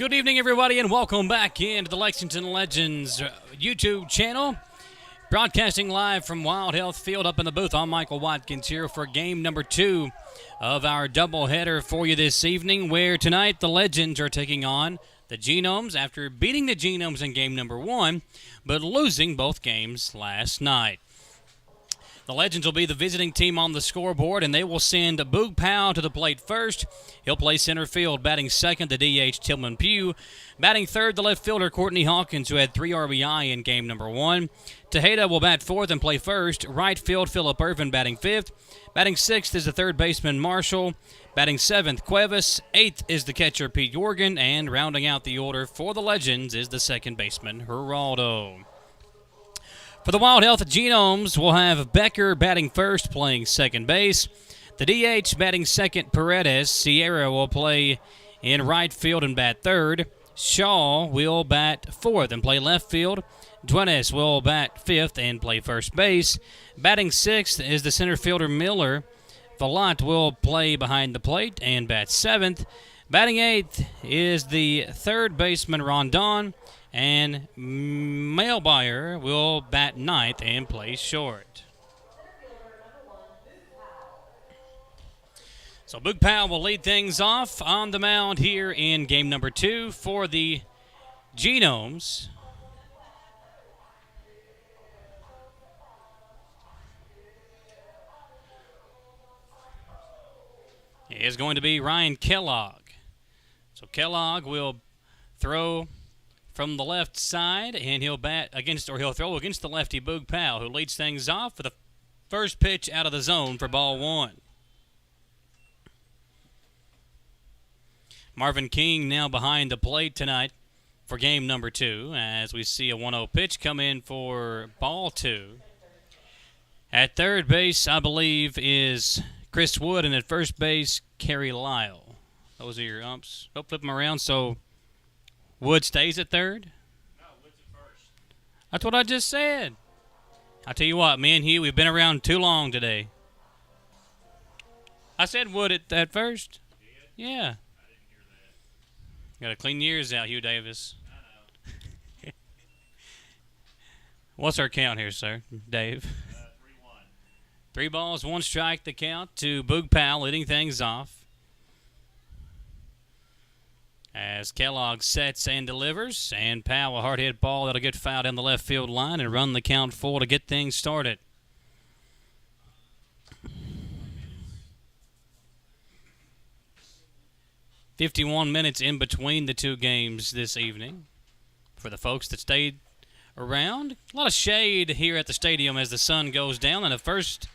Good evening, everybody, and welcome back into the Lexington Legends YouTube channel. Broadcasting live from Wild Health Field up in the booth. I'm Michael Watkins here for game number 2 of our doubleheader for you this evening, where tonight the Legends are taking on the Genomes after beating the Genomes in game number 1, but losing both games last night. The Legends will be the visiting team on the scoreboard, and they will send Boog Powell to the plate first. He'll play center field. Batting second, the DH, Tillman Pugh. Batting third, the left fielder, Courtney Hawkins, who had 3 RBI in game number 1. Tejeda will bat fourth and play first. Right field, Phillip Irvin batting fifth. Batting sixth is the third baseman, Marshall. Batting seventh, Cuevas. Eighth is the catcher, Pete Jorgen. And rounding out the order for the Legends is the second baseman, Geraldo. For the Wild Health Genomes, we'll have Becker batting first, playing second base. The DH batting second, Paredes. Sierra will play in right field and bat third. Shaw will bat fourth and play left field. Duenes will bat fifth and play first base. Batting sixth is the center fielder, Miller. Vallant will play behind the plate and bat seventh. Batting eighth is the third baseman, Rondon. And Mailbuyer will bat ninth and play short. So Boog Powell will lead things off on the mound here in game number 2 for the Genomes. It is going to be Ryan Kellogg. So Kellogg will throw from the left side, and he'll throw against the lefty Boog Powell, who leads things off with the first pitch out of the zone for ball 1. Marvin King now behind the plate tonight for game number 2, as we see a 1-0 pitch come in for ball 2. At third base, I believe, is Chris Wood, and at first base, Kerry Lyle. Those are your umps. Oh, flip them around so Wood stays at third? No, Wood's at first. That's what I just said. I'll tell you what, me and Hugh, we've been around too long today. I said Wood at first. You did? Yeah. I didn't hear that. Got to clean your ears out, Hugh Davis. I know. What's our count here, sir? Dave? 3-1. 3 balls, 1 strike, the count to Boog Powell, leading things off. As Kellogg sets and delivers, and Powell, a hard hit ball that'll get fouled down the left field line and run the count full to get things started. "51 minutes in between the 2 games this evening. For the folks that stayed around, a lot of shade here at the stadium as the sun goes down, and the first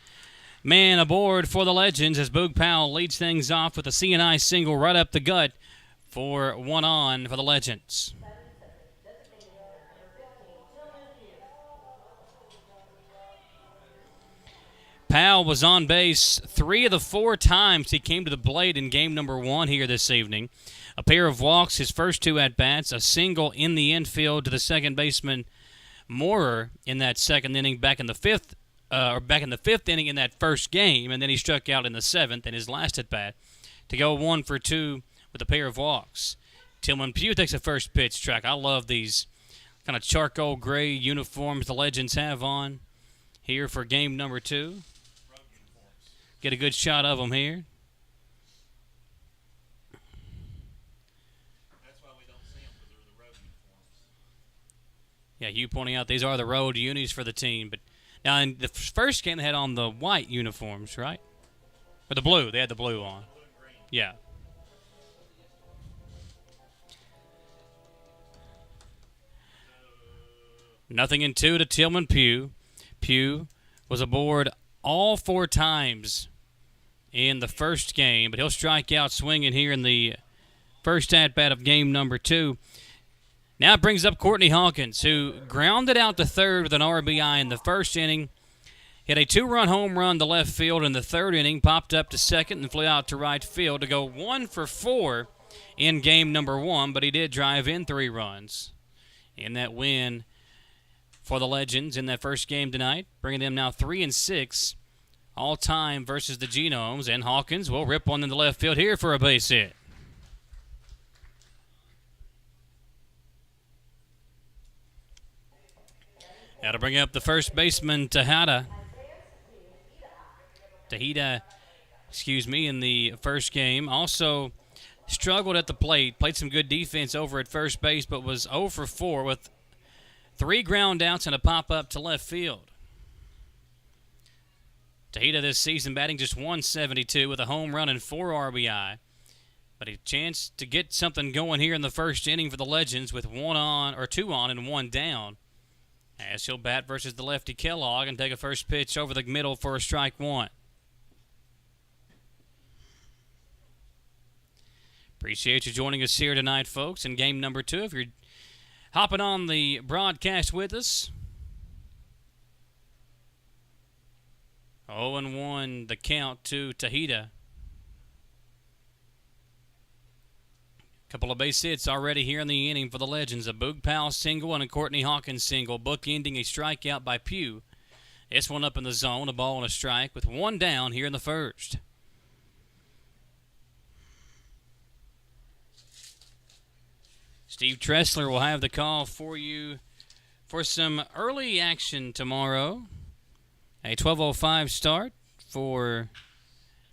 man aboard for the Legends as Boog Powell leads things off with a C&I single right up the gut for 1 on for the Legends. Powell was on base 3 of the 4 times he came to the plate in game number 1 here this evening. A pair of walks, his first 2 at-bats, a single in the infield to the second baseman Moorer in that second inning back in the 5th inning in that first game, and then he struck out in the 7th in his last at-bat to go 1 for 2 with a pair of walks. Tillman Pugh takes a first pitch track. I love these kind of charcoal gray uniforms the Legends have on here for game number 2. Get a good shot of them here. That's why we don't see them, because they're the road uniforms. Yeah, you pointing out these are the road unis for the team. But now in the first game they had on the white uniforms, right? Or the blue. They had the blue on. Blue and green. Yeah. Nothing in 2 to Tillman Pugh. Pugh was aboard all 4 times in the first game, but he'll strike out swinging here in the first at-bat of game number 2. Now it brings up Courtney Hawkins, who grounded out to third with an RBI in the first inning. Hit a 2-run home run to left field in the 3rd inning, popped up to second and flew out to right field to go 1 for 4 in game number 1, but he did drive in 3 runs in that win for the Legends in that first game tonight, bringing them now 3-6 all-time versus the Genomes, and Hawkins will rip one in the left field here for a base hit. That'll bring up the first baseman, Tejeda, in the first game. Also struggled at the plate, played some good defense over at first base, but was 0 for 4 with 3 ground outs and a pop-up to left field. Tejeda this season batting just .172 with a home run and 4 RBI. But a chance to get something going here in the first inning for the Legends with 2 on and 1 down. As he'll bat versus the lefty Kellogg and take a first pitch over the middle for a strike 1. Appreciate you joining us here tonight, folks, in game number 2. If you're hopping on the broadcast with us, 0-1 the count to Tejeda. Couple of base hits already here in the inning for the Legends. A Boog Powell single and a Courtney Hawkins single, bookending a strikeout by Pugh. This one up in the zone, a ball and a strike with 1 down here in the first. Steve Tressler will have the call for you for some early action tomorrow. A 12:05 start for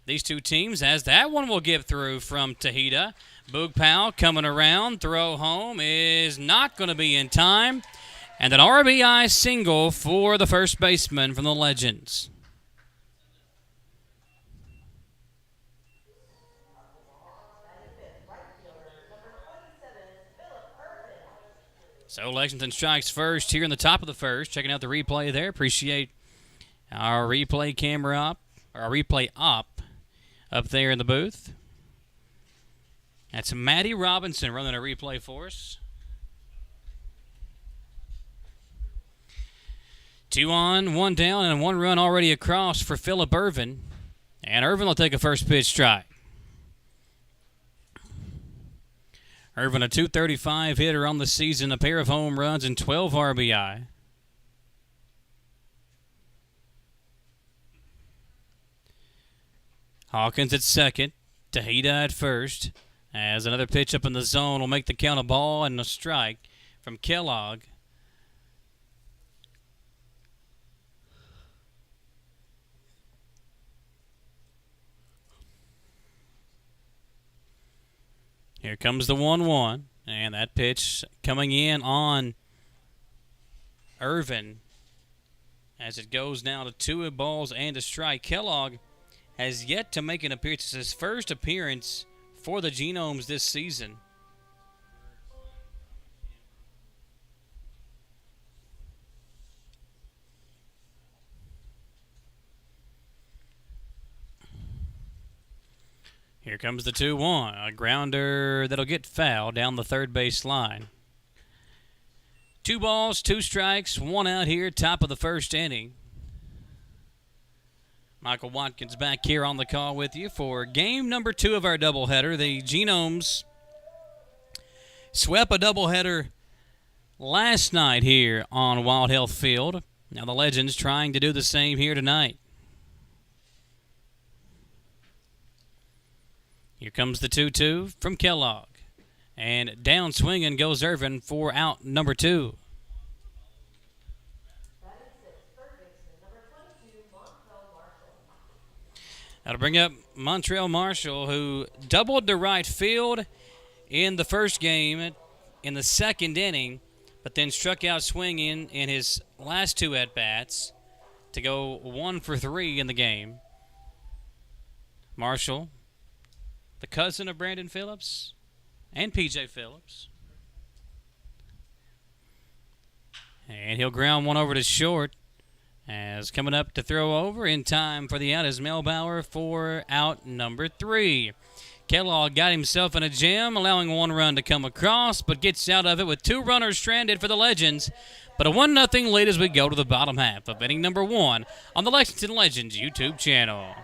these two teams, as that one will get through from Tejeda. Boog Powell coming around, throw home is not going to be in time. And an RBI single for the first baseman from the Legends. So Lexington strikes first here in the top of the first. Checking out the replay there. Appreciate our replay camera op up there in the booth. That's Maddie Robinson running a replay for us. 2 on, 1 down, and 1 run already across for Phillip Irvin. And Irvin will take a first pitch strike. Irvin, a .235 hitter on the season, a pair of home runs and 12 RBI. Hawkins at second, Tejeda at first, as another pitch up in the zone will make the count a ball and a strike from Kellogg. Here comes the 1-1, and that pitch coming in on Irvin as it goes now to 2 balls and a strike. Kellogg has yet to make an appearance. It's his first appearance for the Genomes this season. Here comes the 2-1, a grounder that'll get foul down the third base line. 2 balls, 2 strikes, 1 out here, top of the first inning. Michael Watkins back here on the call with you for game number 2 of our doubleheader. The Genomes swept a doubleheader last night here on Wild Health Field. Now the Legends trying to do the same here tonight. Here comes the 2-2 from Kellogg. And down swinging goes Irvin for out number 2. That'll bring up Montrell Marshall, who doubled to right field in the first game in the second inning, but then struck out swinging in his last 2 at-bats to go 1 for 3 in the game. Marshall, the cousin of Brandon Phillips and P.J. Phillips. And he'll ground one over to short. As coming up to throw over in time for the out is Melbauer for out number 3. Kellogg got himself in a jam, allowing 1 run to come across, but gets out of it with 2 runners stranded for the Legends. But a 1-0 lead as we go to the bottom half of inning number 1 on the Lexington Legends YouTube channel.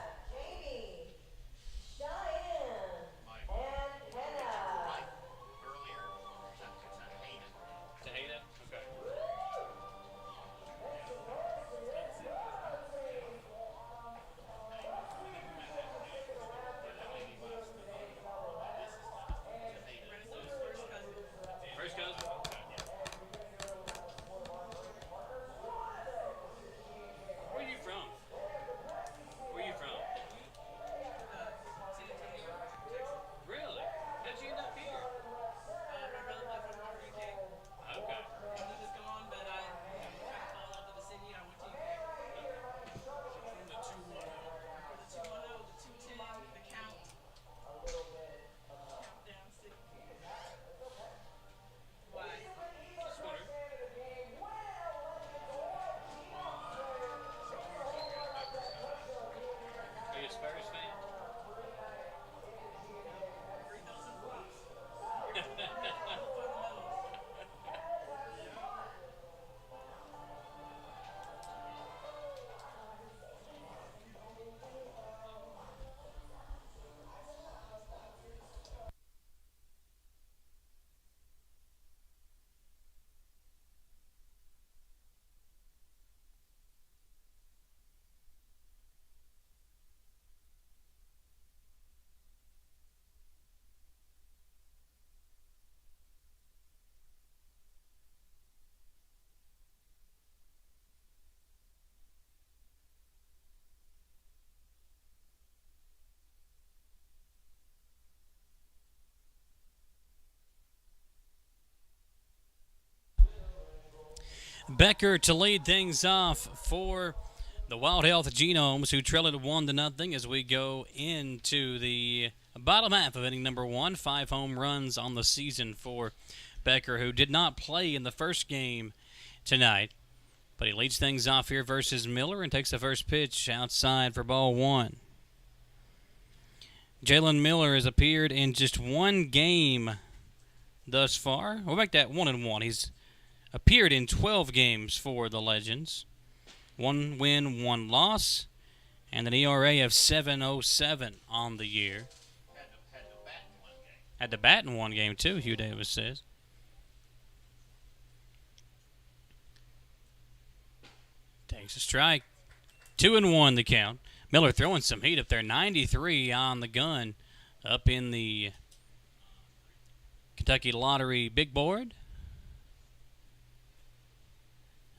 Becker to lead things off for the Wild Health Genomes, who trail it 1-0 as we go into the bottom half of inning number 1. 5 home runs on the season for Becker, who did not play in the first game tonight. But he leads things off here versus Miller and takes the first pitch outside for ball 1. Jalen Miller has appeared in just one game thus far. We'll make that 1-1. He's appeared in 12 games for the Legends. 1 win, 1 loss, and an ERA of 7.07 on the year. Had to bat in one game too, Hugh Davis says. Takes a strike. 2-1 the count. Miller throwing some heat up there. 93 on the gun up in the Kentucky Lottery big board.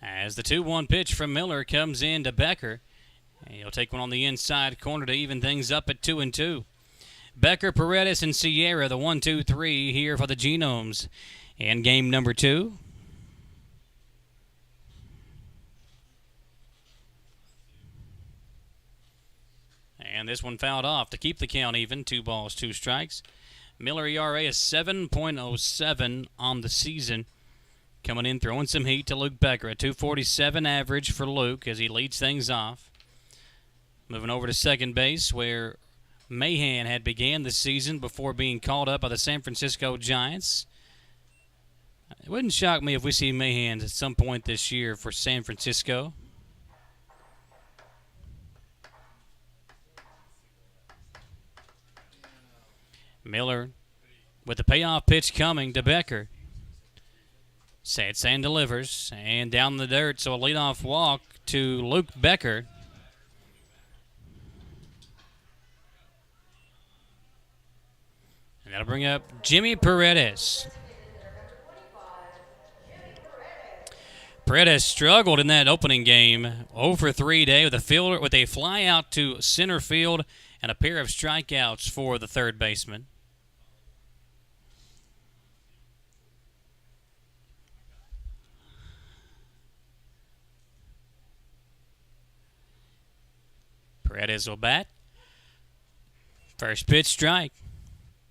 As the 2-1 pitch from Miller comes in to Becker. And he'll take one on the inside corner to even things up at 2-2. Becker, Paredes, and Sierra, the 1-2-3 here for the Genomes in game number 2. And this one fouled off to keep the count even. 2 balls, 2 strikes. Miller ERA is 7.07 on the season. Coming in, throwing some heat to Luke Becker. A 247 average for Luke as he leads things off. Moving over to second base, where Mahan had began the season before being called up by the San Francisco Giants. It wouldn't shock me if we see Mahan at some point this year for San Francisco. Miller with the payoff pitch coming to Becker. Sand delivers, and down the dirt, so a leadoff walk to Luke Becker. And that'll bring up Jimmy Paredes. Paredes struggled in that opening game. 0 for 3 day with a fly out to center field and a pair of strikeouts for the third baseman. Paredes will bat. First pitch strike.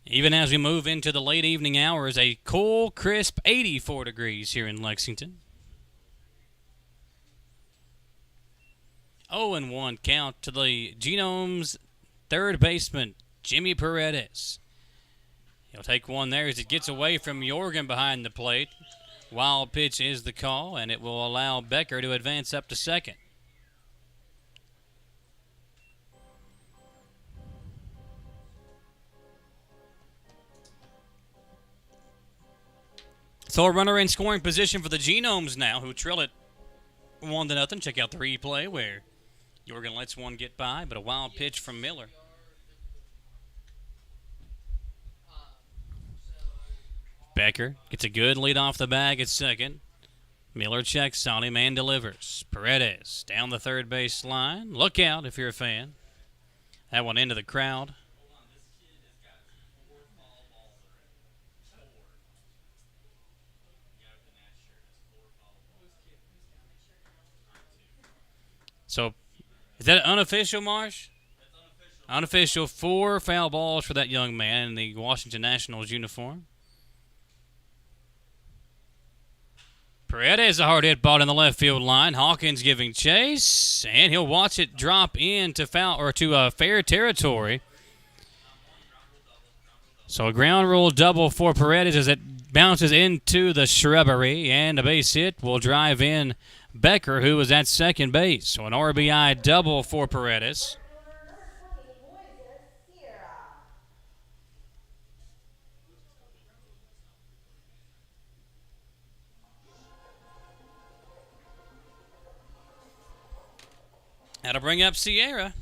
Even as we move into the late evening hours, a cool, crisp 84 degrees here in Lexington. 0-1 count to the Genomes' third baseman, Jimmy Paredes. He'll take one there as it gets away from Jorgen behind the plate. Wild pitch is the call, and it will allow Becker to advance up to second. So a runner in scoring position for the Genomes now, who trail it 1-0. Check out the replay where Jorgen lets one get by, but a wild pitch from Miller. Becker gets a good lead off the bag at second. Miller checks on him and delivers. Paredes down the third base line. Look out if you're a fan. That one into the crowd. So, is that unofficial, Marsh? Unofficial. 4 foul balls for that young man in the Washington Nationals uniform. Paredes, a hard hit ball in the left field line. Hawkins giving chase, and he'll watch it drop into fair territory. So a ground rule double for Paredes as it bounces into the shrubbery, and a base hit will drive in Becker, who was at second base. So an RBI double for Paredes. That'll bring up Sierra,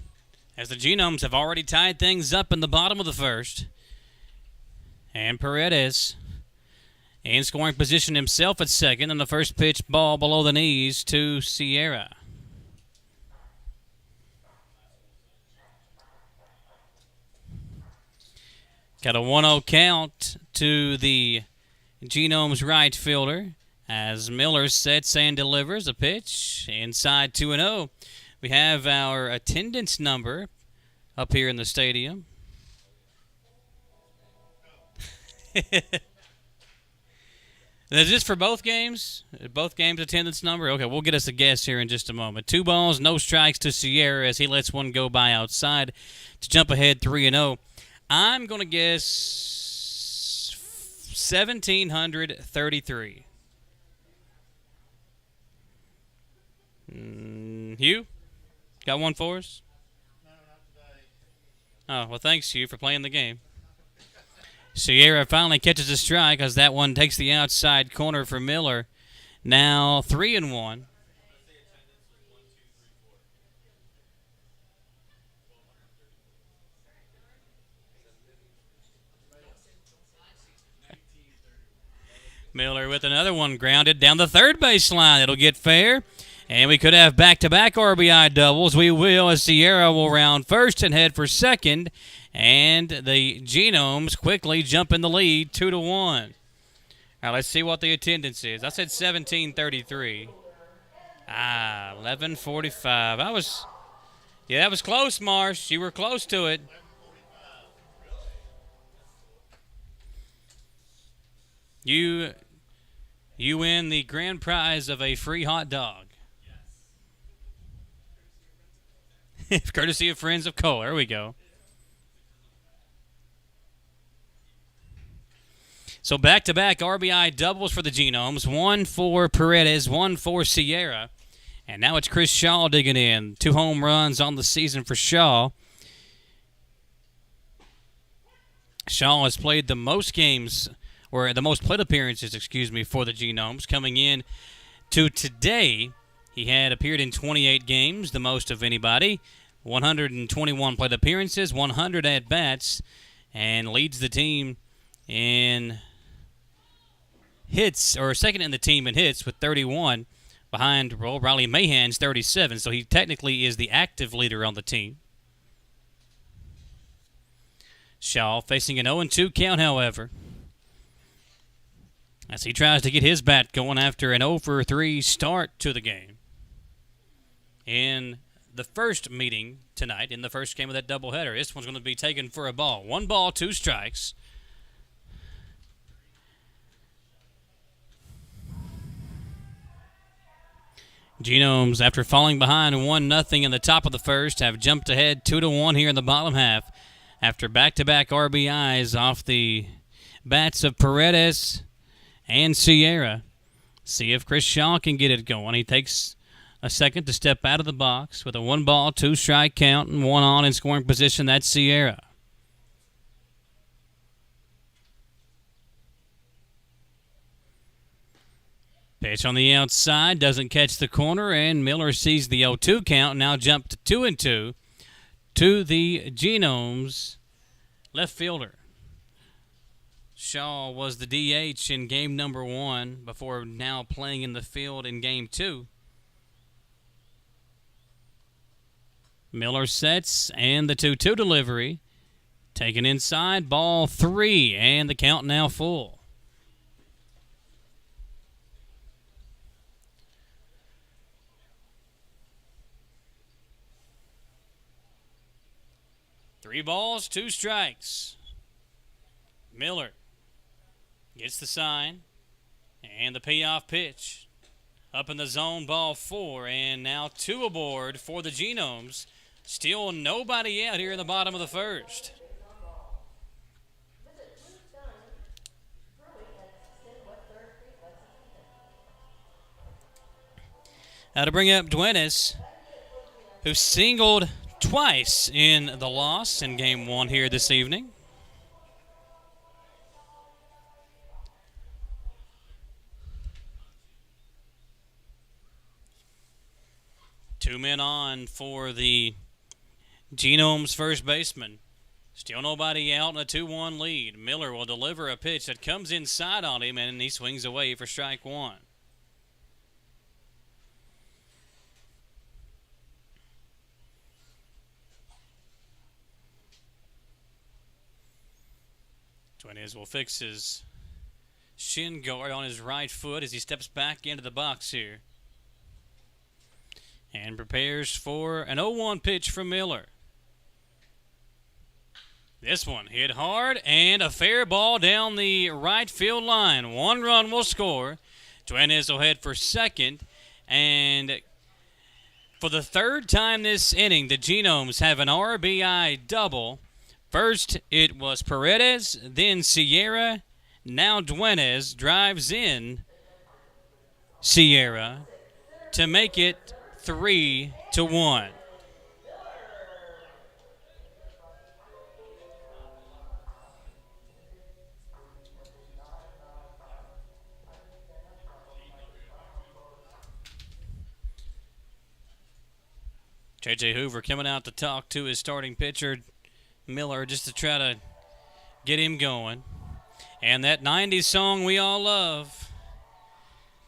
as the Genomes have already tied things up in the bottom of the first. And Paredes in scoring position himself at second, and the first pitch ball below the knees to Sierra. Got a 1-0 count to the Genomes right fielder As Miller sets and delivers a pitch inside 2-0. We have our attendance number up here in the stadium. Is this for both games? Both games attendance number? Okay, we'll get us a guess here in just a moment. 2 balls, no strikes to Sierra as he lets one go by outside to jump ahead 3-0. I'm going to guess 1,733. Hugh? Got one for us? No, not today. Oh, well, thanks, Hugh, for playing the game. Sierra finally catches a strike as that one takes the outside corner for Miller. Now 3-1. Miller with another one grounded down the third base line. It'll get fair. And we could have back-to-back RBI doubles. We will, as Sierra will round first and head for second. And the Genomes quickly jump in the lead 2-1. Now let's see what the attendance is. I said 1,733. 11:45. That was close, Marsh. You were close to it. You win the grand prize of a free hot dog. Yes. Courtesy of Friends of Cole. There we go. So back-to-back RBI doubles for the Genomes. One for Paredes, one for Sierra. And now it's Chris Shaw digging in. 2 home runs on the season for Shaw. Shaw has played the most games, or the most plate appearances, for the Genomes. Coming in to today, he had appeared in 28 games, the most of anybody. 121 plate appearances, 100 at-bats, and leads the team in hits, or second in the team in hits with 31, behind Riley Mahan's 37. So he technically is the active leader on the team. Shaw facing an 0-2 count, however, as he tries to get his bat going after an 0-3 start to the game. In the first meeting tonight, in the first game of that doubleheader, this one's going to be taken for a ball. 1 ball, 2 strikes. Genomes, after falling behind 1-0 in the top of the first, have jumped ahead 2-1 here in the bottom half after back-to-back RBIs off the bats of Paredes and Sierra. See if Chris Shaw can get it going. He takes a second to step out of the box with a 1 ball, 2 strike count and 1 on in scoring position. That's Sierra. Pitch on the outside, doesn't catch the corner, and Miller sees the 0-2 count, now jumped to 2-2 to the Genomes left fielder. Shaw was the DH in game number 1 before now playing in the field in game 2. Miller sets, and the 2-2 delivery. Taken inside, ball 3, and the count now full. Three balls, 2 strikes. Miller gets the sign and the payoff pitch. Up in the zone, ball 4, and now 2 aboard for the Genomes. Still nobody out here in the bottom of the first. Now to bring up Duenas, who singled twice in the loss in game 1 here this evening. Two men on for the Genomes first baseman. Still nobody out in a 2-1 lead. Miller will deliver a pitch that comes inside on him, and he swings away for strike 1. Duenas will fix his shin guard on his right foot as he steps back into the box here. And prepares for an 0-1 pitch from Miller. This one hit hard and a fair ball down the right field line. 1 run will score. Duenes will head for second. And for the third time this inning, the Genomes have an RBI double. First, it was Paredes, then Sierra. Now Duenes drives in Sierra to make it 3-1. J.J. Hoover coming out to talk to his starting pitcher, Miller, just to try to get him going. And that 90s song we all love.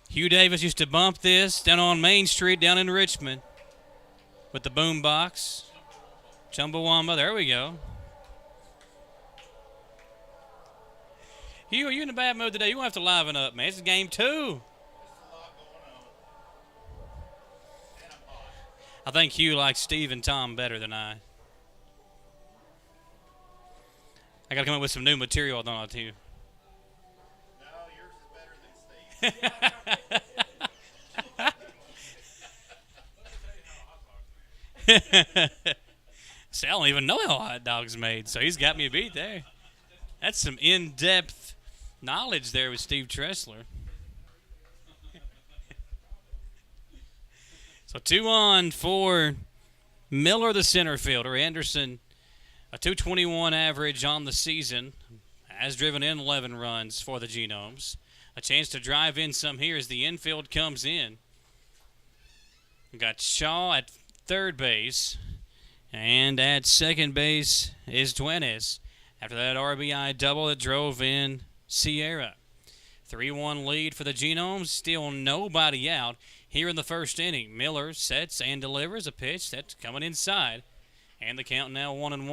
Hugh Davis used to bump this down on Main Street down in Richmond with the boom box. Chumbawamba, there we go. Hugh, are you in a bad mood today? You're going to have to liven up, man. This is game 2. I think Hugh likes Steve and Tom better than I. I got to come up with some new material, don't I, Hugh? No, yours is better than Steve. See, I don't even know how hot dog's made, so he's got me beat there. That's some in-depth knowledge there with Steve Tressler. So 2 on for Miller, the center fielder. Anderson, a .221 average on the season, has driven in 11 runs for the Genomes. A chance to drive in some here as the infield comes in. We got Shaw at third base, and at second base is Duenes. After that RBI double that drove in Sierra. 3-1 lead for the Genomes. Still nobody out here in the first inning. Miller sets and delivers a pitch that's coming inside. And the count now 1-1. Think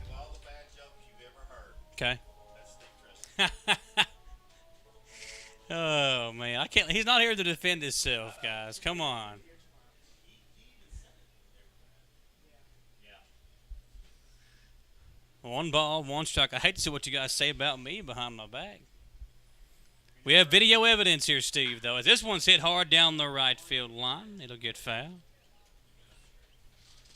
of all the bad jokes you've ever heard. Okay. That's Steve Tressler. Oh, man. I can't. He's not here to defend himself, guys. Come on. Yeah. 1 ball, 1 strike. I hate to see what you guys say about me behind my back. We have video evidence here, Steve, though. As this one's hit hard down the right field line, it'll get foul.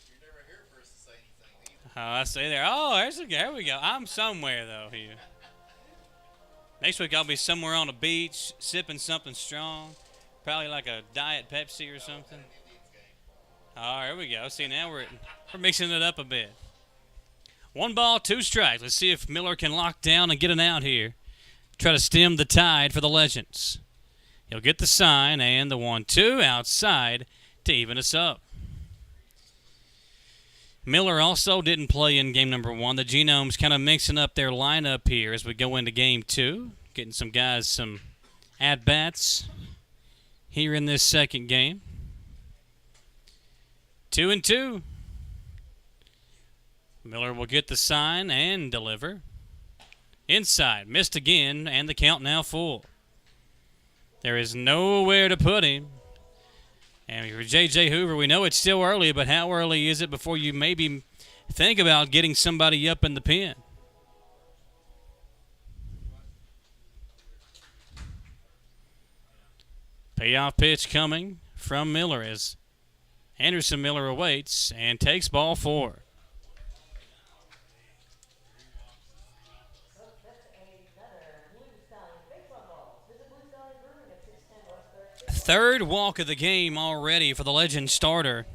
You're never here for us to say anything either. Oh, I see there. Oh, there we go. I'm somewhere, though, here. Next week, I'll be somewhere on a beach, sipping something strong. Probably like a Diet Pepsi or something. Oh, here we go. See, now we're mixing it up a bit. 1 ball, 2 strikes. Let's see if Miller can lock down and get an out here. Try to stem the tide for the Legends. He'll get the sign and the 1-2 outside to even us up. Miller also didn't play in game number 1. The Genomes kind of mixing up their lineup here as we go into game 2. Getting some guys some at-bats here in this second game. 2-2. Miller will get the sign and deliver. Inside, missed again, and the count now full. There is nowhere to put him. And for J.J. Hoover, we know it's still early, but how early is it before you maybe think about getting somebody up in the pen? Payoff pitch coming from Miller as Anderson Miller awaits and takes ball 4. Third walk of the game already for the Legend starter.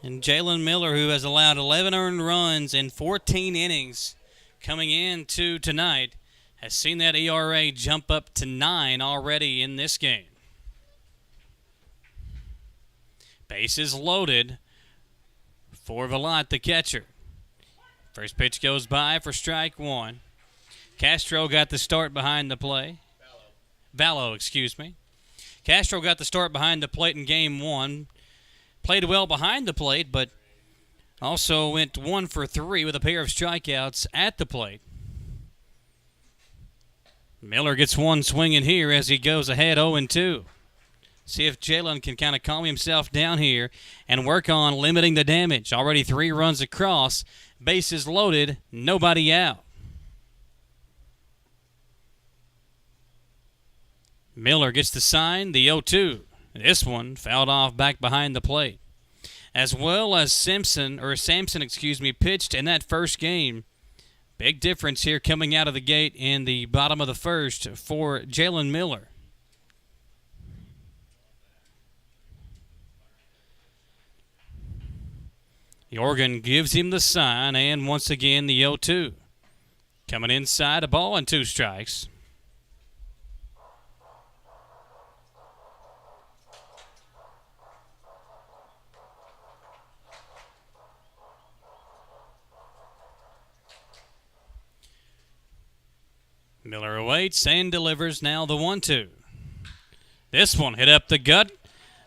And Jalen Miller, who has allowed 11 earned runs in 14 innings coming into tonight, has seen that ERA jump up to 9 already in this game. Bases loaded for Velat, the catcher. First pitch goes by for strike 1. Castro got the start behind the play. Vallo, excuse me. Castro got the start behind the plate in game 1. Played well behind the plate, but Also went 1 for 3 with a pair of strikeouts at the plate. Miller gets one swing in here as he goes ahead 0-2. See if Jalen can kind of calm himself down here and work on limiting the damage. Already 3 runs across, bases loaded, nobody out. Miller gets the sign, the 0-2. This one fouled off back behind the plate. As well as Samson, pitched in that first game. Big difference here coming out of the gate in the bottom of the first for Jalen Miller. Jorgen gives him the sign, and once again the 0-2. Coming inside, a ball and 2 strikes. Miller awaits and delivers now the 1-2. This one hit up the gut.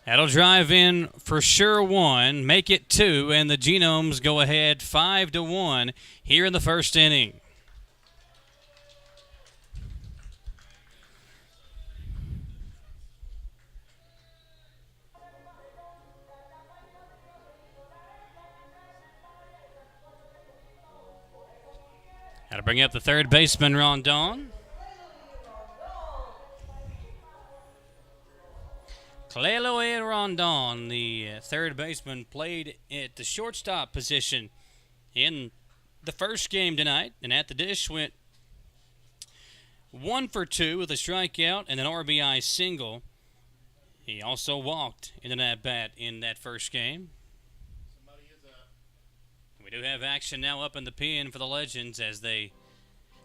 That'll drive in for sure 1, make it 2, and the Genomes go ahead 5-1 here in the first inning. Got to bring up the third baseman, Rondon. Cleloe Rondon, the third baseman, played at the shortstop position in the first game tonight, and at the dish went 1 for 2 with a strikeout and an RBI single. He also walked in an at-bat in that first game. We do have action now up in the pen for the Legends as they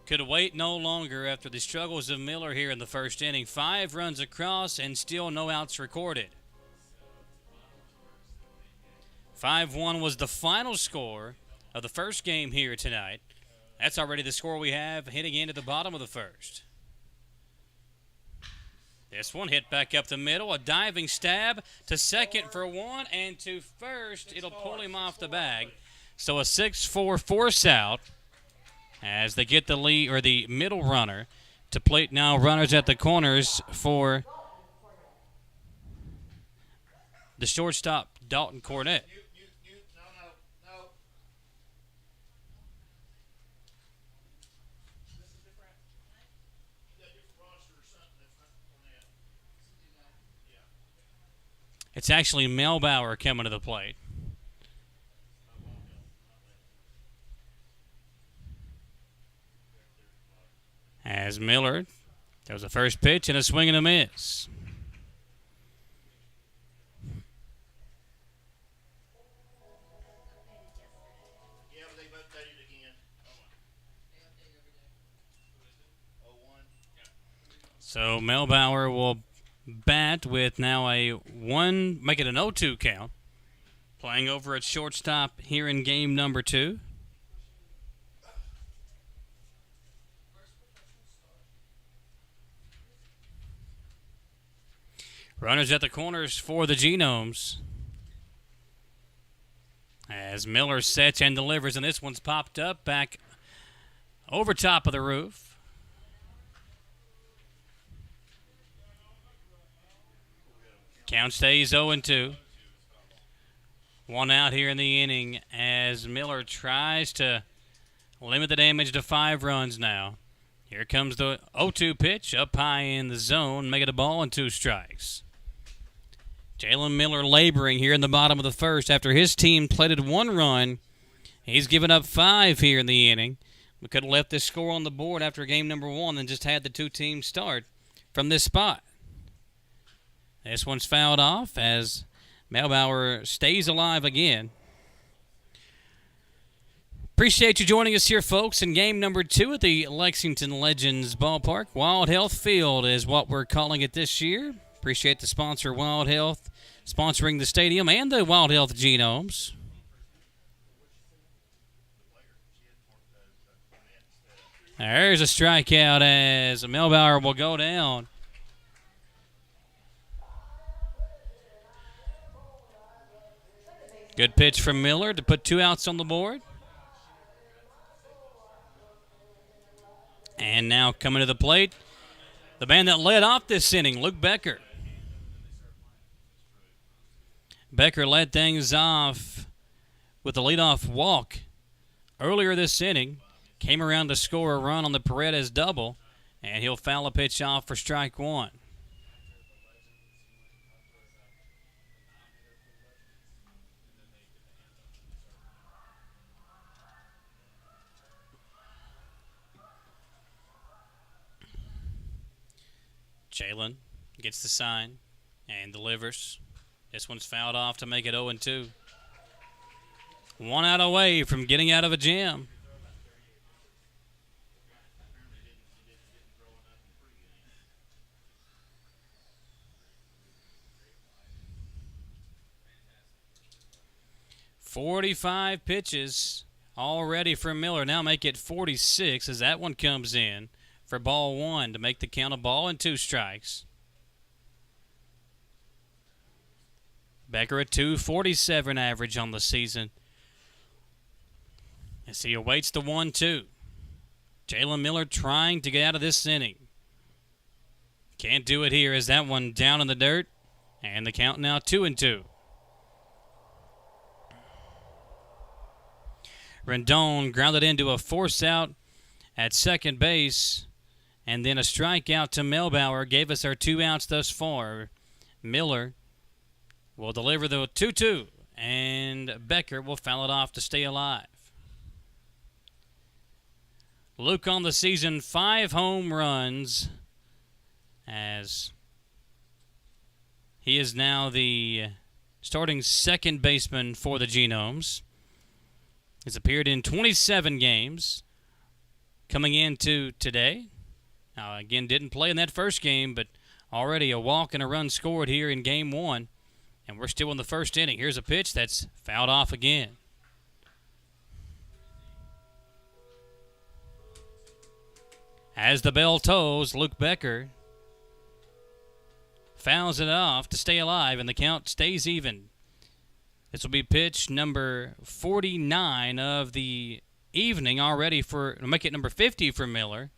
could wait no longer after the struggles of Miller here in the first inning. 5 runs across and still no outs recorded. 5-1 was the final score of the first game here tonight. That's already the score we have hitting into the bottom of the first. This one hit back up the middle. A diving stab to second for 1 and to first. It'll pull him off the bag. So a 6-4 force out as they get the lead, or the middle runner to plate now. Runners at the corners for the shortstop, Dalton Cornett. No. It's actually Melbauer coming to the plate. As Miller, there was a first pitch and a swing and a miss. Yeah, but they updated again. So Melbauer will bat with now a 1, make it an 0-2 count. Playing over at shortstop here in game number 2. Runners at the corners for the Genomes. As Miller sets and delivers, and this one's popped up back over top of the roof. Count stays 0-2. 1 out here in the inning as Miller tries to limit the damage to 5 runs now. Here comes the 0-2 pitch up high in the zone, make it a ball and 2 strikes. Jalen Miller laboring here in the bottom of the first after his team plated 1 run. He's given up 5 here in the inning. We could have left this score on the board after game number 1 and just had the 2 teams start from this spot. This one's fouled off as Melbauer stays alive again. Appreciate you joining us here, folks, in game number 2 at the Lexington Legends Ballpark. Wild Health Field is what we're calling it this year. Appreciate the sponsor, Wild Health, sponsoring the stadium and the Wild Health Genomes. There's a strikeout as Melbauer will go down. Good pitch from Miller to put 2 outs on the board. And now coming to the plate, the man that led off this inning, Luke Becker. Becker led things off with a leadoff walk earlier this inning. Came around to score a run on the Paredes double, and he'll foul a pitch off for strike 1. Jalen gets the sign and delivers. This one's fouled off to make it 0-2. 1 out away from getting out of a jam. "45 pitches already from Miller. Now make it 46 as that one comes in for ball 1 to make the count a ball and 2 strikes. Becker a .247 average on the season as he awaits the 1-2. Jalen Miller trying to get out of this inning. Can't do it here as that one down in the dirt, and the count now 2-2. Rendon grounded into a force out at second base, and then a strikeout to Melbauer gave us our 2 outs thus far. Miller will deliver the 2-2, and Becker will foul it off to stay alive. Luke on the season, 5 home runs, as he is now the starting second baseman for the Genomes. He's appeared in 27 games coming into today. Now, again, didn't play in that first game, but already a walk and a run scored here in game 1. And we're still in the first inning. Here's a pitch that's fouled off again. As the bell tolls, Luke Becker fouls it off to stay alive, and the count stays even. This will be pitch number 49 of the evening already to make it number 50 for Miller.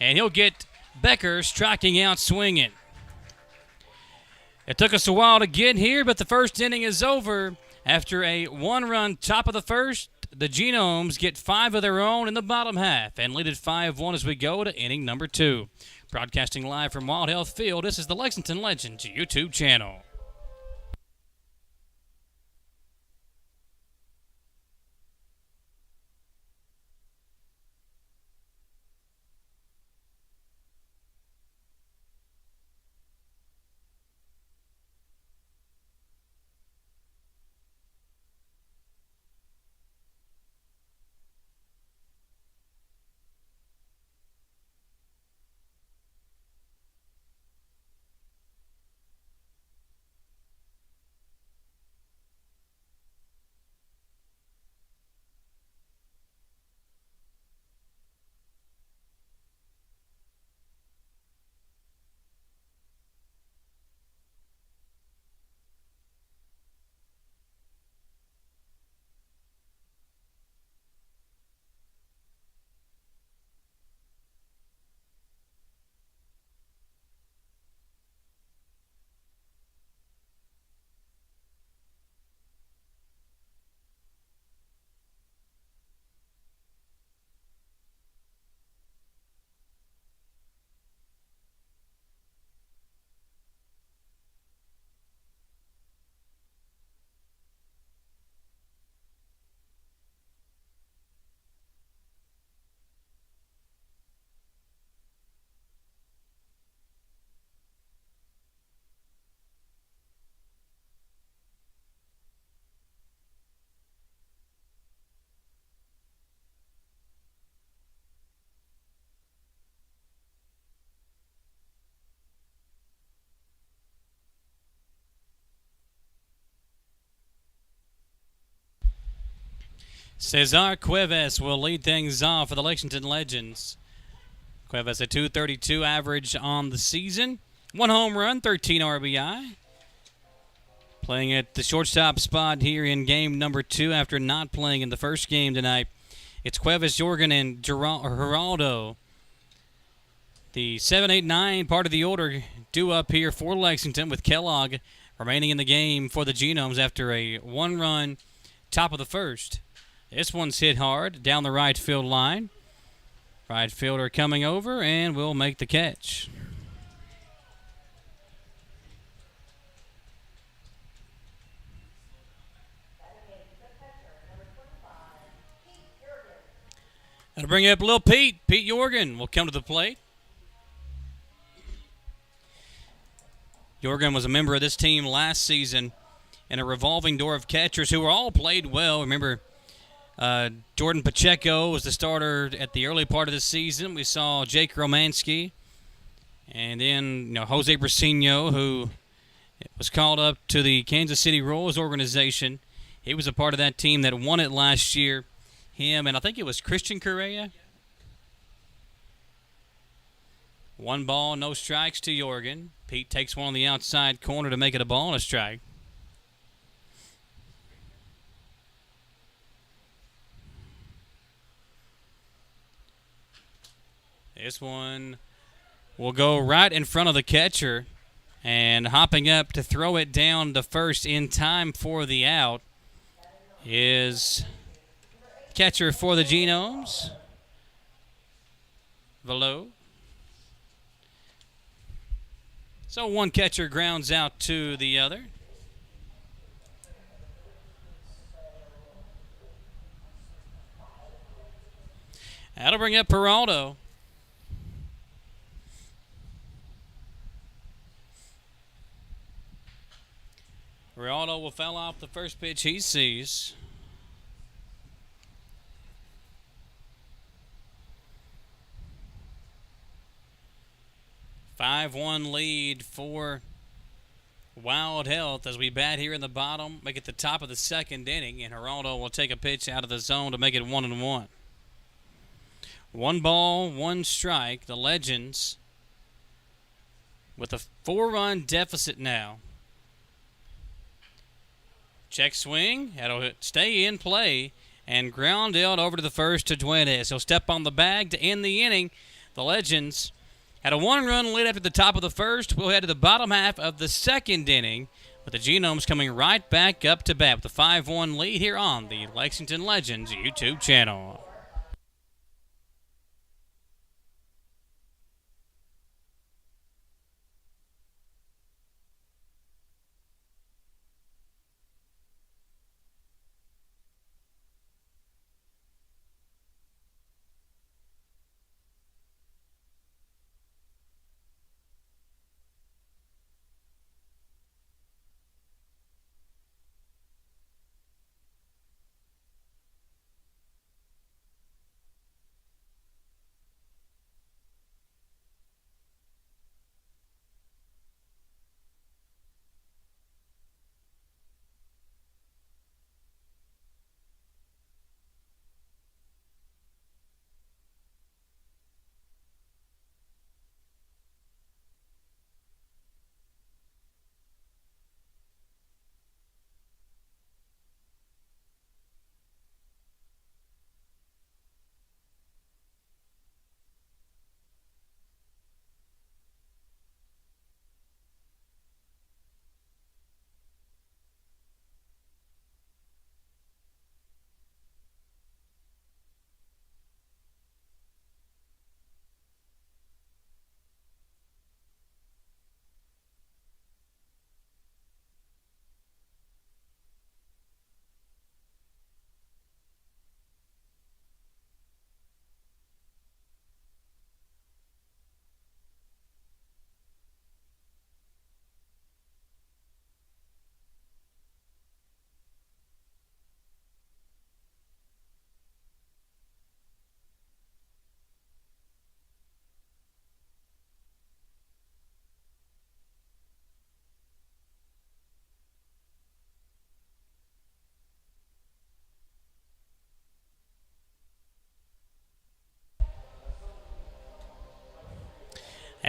And he'll get Becker striking out swinging. It took us a while to get here, but the first inning is over. After a 1-run top of the first, the Genomes get 5 of their own in the bottom half and lead it 5-1 as we go to inning number 2. Broadcasting live from Wild Health Field, this is the Lexington Legends YouTube channel. Cesar Cuevas will lead things off for the Lexington Legends. Cuevas a .232 average on the season. 1 home run, 13 RBI. playing at the shortstop spot here in game number 2 after not playing in the first game tonight. It's Cuevas, Jorgen, and Geraldo. The 7, 8, 9 part of the order due up here for Lexington, with Kellogg remaining in the game for the Genomes after a 1-run top of the first. This one's hit hard down the right field line. Right fielder coming over and will make the catch. That'll bring up little Pete. Pete Jorgen will come to the plate. Jorgen was a member of this team last season in a revolving door of catchers who were all played well. Remember, Jordan Pacheco was the starter at the early part of the season. We saw Jake Romansky. And then Jose Brasino, who was called up to the Kansas City Royals organization. He was a part of that team that won it last year. Him and I think it was Christian Correa. 1 ball, no strikes to Jorgen. Pete takes one on the outside corner to make it a ball and a strike. This one will go right in front of the catcher, and hopping up to throw it down to first in time for the out is catcher for the Genomes, Velo. So one catcher grounds out to the other. That'll bring up Geraldo. Geraldo will foul off the first pitch he sees. 5-1 lead for Wild Health as we bat here in the bottom, make it the top of the second inning, and Geraldo will take a pitch out of the zone to make it 1-1. 1 ball, 1 strike. The Legends with a 4-run deficit now. Check swing. That'll stay in play and ground out over to the first to Duenes. He'll step on the bag to end the inning. The Legends had a 1-run lead after the top of the first. We'll head to the bottom half of the second inning with the Genomes coming right back up to bat with a 5-1 lead here on the Lexington Legends YouTube channel.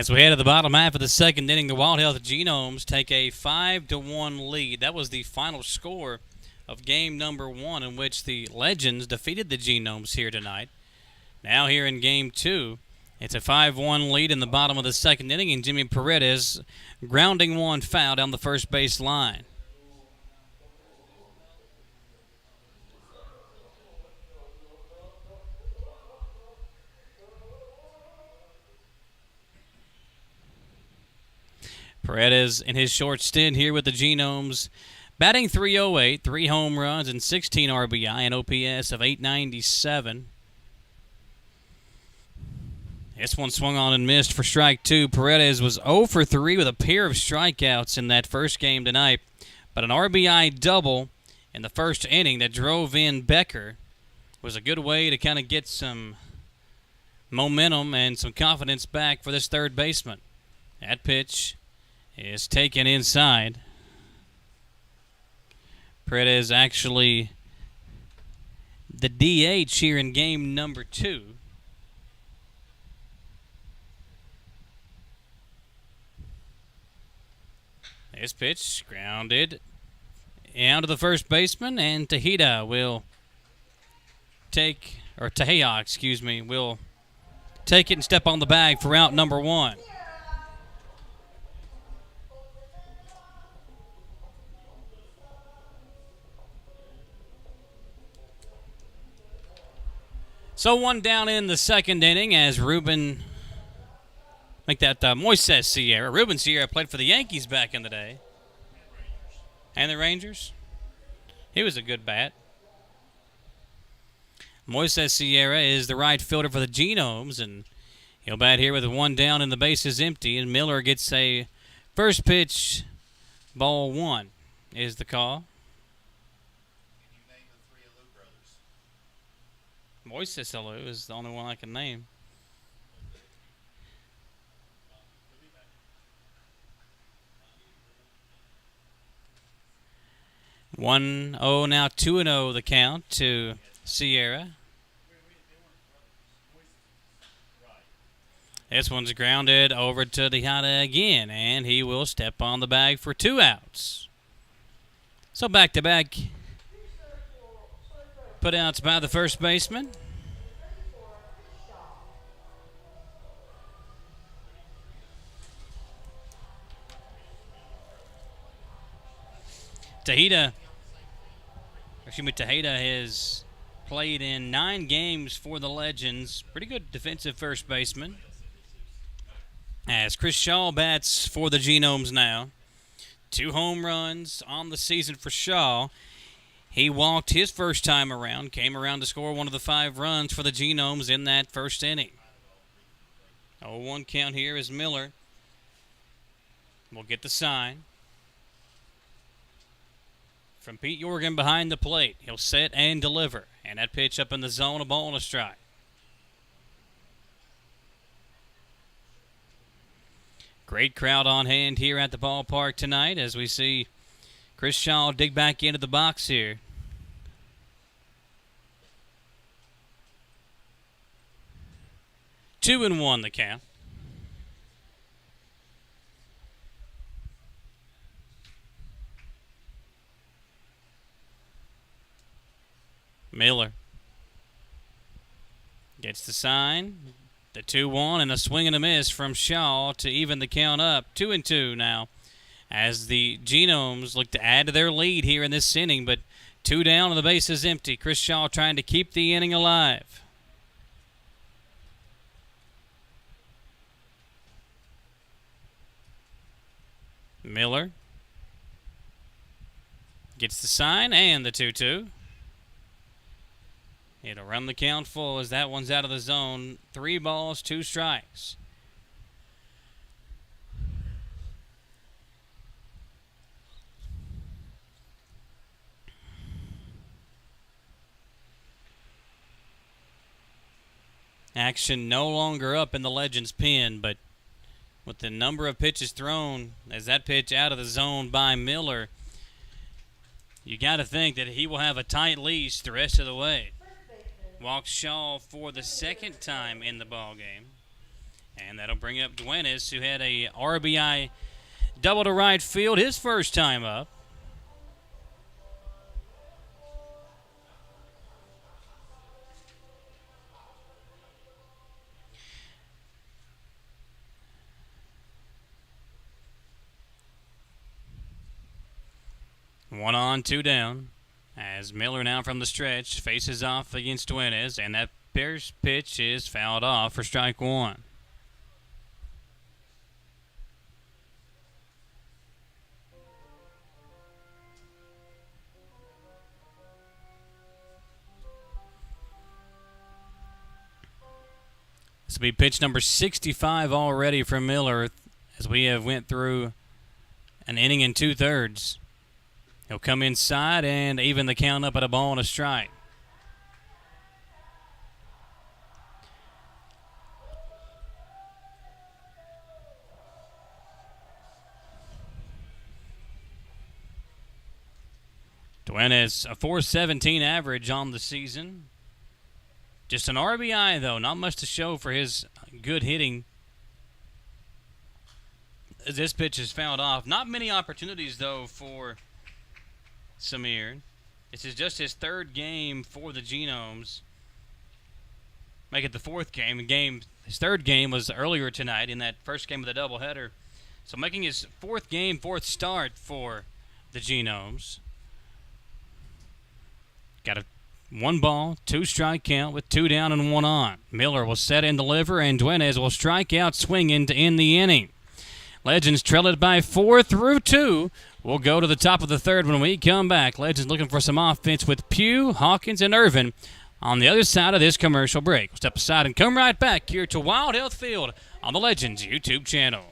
As we head to the bottom half of the second inning, the Wild Health Genomes take a 5-1 lead. That was the final score of game number 1, in which the Legends defeated the Genomes here tonight. Now here in game 2, it's a 5-1 lead in the bottom of the second inning, and Jimmy Paredes grounding one foul down the first base line. Paredes, in his short stint here with the Genomes, batting .308, 3 home runs and 16 RBI, an OPS of .897. This one swung on and missed for strike 2. Paredes was 0 for 3 with a pair of strikeouts in that first game tonight, but an RBI double in the first inning that drove in Becker was a good way to kind of get some momentum and some confidence back for this third baseman. That pitch is taken inside. Paredes actually the DH here in game number 2. This pitch grounded out to the first baseman, and Tejeda will take it and step on the bag for out number 1. So one down in the second inning as Ruben Moises Sierra. Ruben Sierra played for the Yankees back in the day. And the Rangers. He was a good bat. Moises Sierra is the right fielder for the Genomes, and he'll bat here with one down and the bases empty, and Miller gets a first pitch, ball 1 is the call. Can you name the 3 Alou brothers? Moises Alou is the only one I can name. One oh now 2-0 the count to Sierra. This one's grounded over to Tejeda again, and he will step on the bag for 2 outs. So back-to-back putouts by the first baseman. Tejeda has played in 9 games for the Legends. Pretty good defensive first baseman. As Chris Shaw bats for the Genomes now. 2 home runs on the season for Shaw. He walked his first time around, came around to score one of the 5 runs for the Genomes in that first inning. 0-1 count here as Miller will get the sign from Pete Yorgan behind the plate. He'll set and deliver. And that pitch up in the zone, a ball and a strike. Great crowd on hand here at the ballpark tonight as we see Chris Shaw dig back into the box here. Two and one the count. Miller gets the sign. The 2-1 and a swing and a miss from Shaw to even the count up. 2-2 now as the Genomes look to add to their lead here in this inning, but 2 down and the base is empty. Chris Shaw trying to keep the inning alive. Miller gets the sign and the 2-2. It'll run the count full as that one's out of the zone. 3 balls, 2 strikes. Action no longer up in the Legends pen, but with the number of pitches thrown, as that pitch out of the zone by Miller, you got to think that he will have a tight leash the rest of the way. Walks Shaw for the second time in the ball game. And that'll bring up Duenas, who had a RBI double to right field his first time up. One on, two down. As Miller now from the stretch faces off against Duenas, and that Bears pitch is fouled off for strike one. This will be pitch number 65 already from Miller as we have went through an inning and 2/3. He'll come inside and even the count up at a ball and a strike. Duenas, a .417 average on the season. Just an RBI, though. Not much to show for his good hitting. This pitch is fouled off. Not many opportunities, though, for Samir. This is just his third game for the Genomes. Make it the fourth game. His third game was earlier tonight in that first game of the doubleheader. So making his fourth game, fourth start for the Genomes. Got a 1 ball, 2 strike count with 2 down and 1 on. Miller will set and deliver, and Duenas will strike out swinging to end the inning. Legends trail it by 4 through 2. We'll go to the top of the third when we come back. Legends looking for some offense with Pugh, Hawkins, and Irvin on the other side of this commercial break. We'll step aside and come right back here to Wild Health Field on the Legends YouTube channel.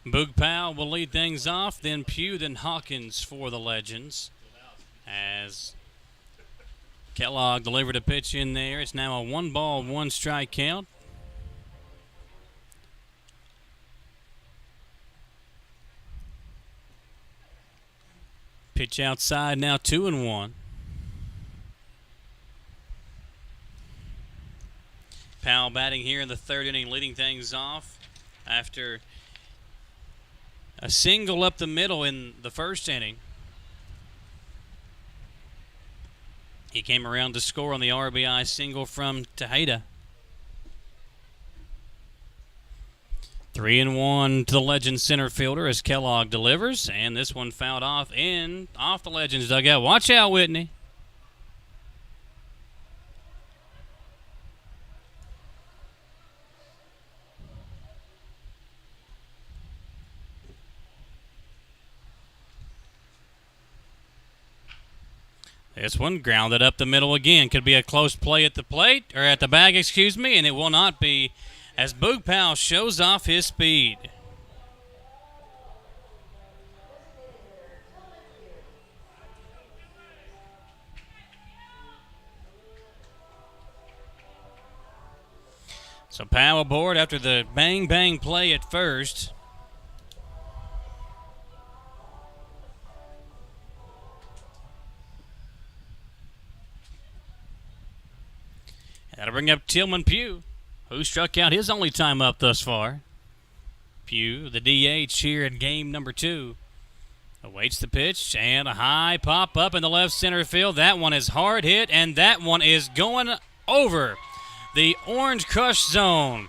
Boog Powell will lead things off, then Pugh, then Hawkins for the Legends. As Kellogg delivered a pitch in there. It's now a 1 ball, 1 strike count. Pitch outside now 2-1. Powell batting here in the third inning, leading things off after a single up the middle in the first inning. He came around to score on the RBI single from Tejeda. 3-1 to the Legends center fielder as Kellogg delivers, and this one fouled off the Legends dugout. Watch out, Whitney. This one grounded up the middle again. Could be a close play at the plate, or at the bag, excuse me, and it will not be, as Boog Powell shows off his speed. So Powell aboard after the bang-bang play at first. That'll bring up Tillman Pugh, who struck out his only time up thus far. Pugh, the DH here in game number 2. Awaits the pitch, and a high pop up in the left center field. That one is hard hit, and that one is going over the Orange Crush zone.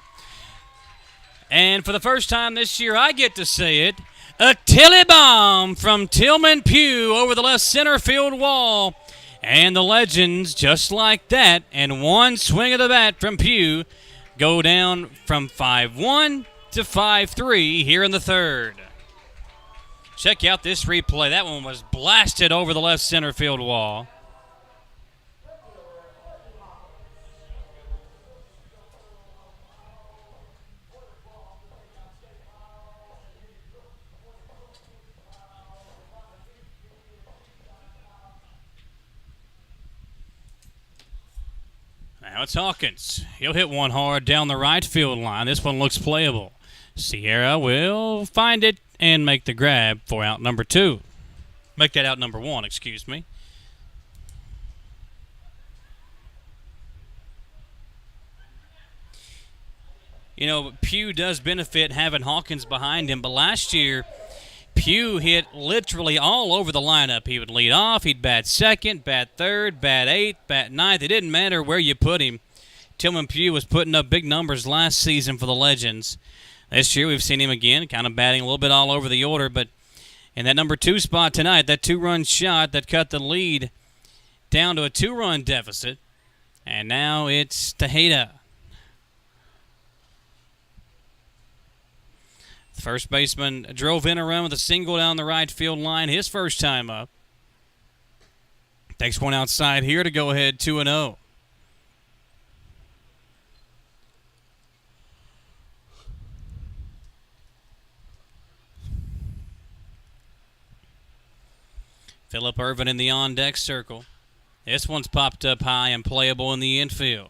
And for the first time this year, I get to say it, a Tilly bomb from Tillman Pugh over the left center field wall. And the Legends, just like that, and one swing of the bat from Pugh, go down from 5-1 to 5-3 here in the third. Check out this replay. That one was blasted over the left center field wall. Now it's Hawkins. He'll hit one hard down the right field line. This one looks playable. Sierra will find it and make the grab for out number 2. Make that out number 1, excuse me. You know, Pugh does benefit having Hawkins behind him, but last year, Pugh hit literally all over the lineup. He would lead off, he'd bat second, bat third, bat eighth, bat ninth. It didn't matter where you put him. Tillman Pugh was putting up big numbers last season for the Legends. This year we've seen him again, kind of batting a little bit all over the order, but in that number 2 spot tonight, that 2-run shot that cut the lead down to a 2-run deficit, and now it's Tejeda. The first baseman drove in a run with a single down the right field line his first time up. Takes one outside here to go ahead 2-0. Phillip Ervin in the on-deck circle. This one's popped up high and playable in the infield.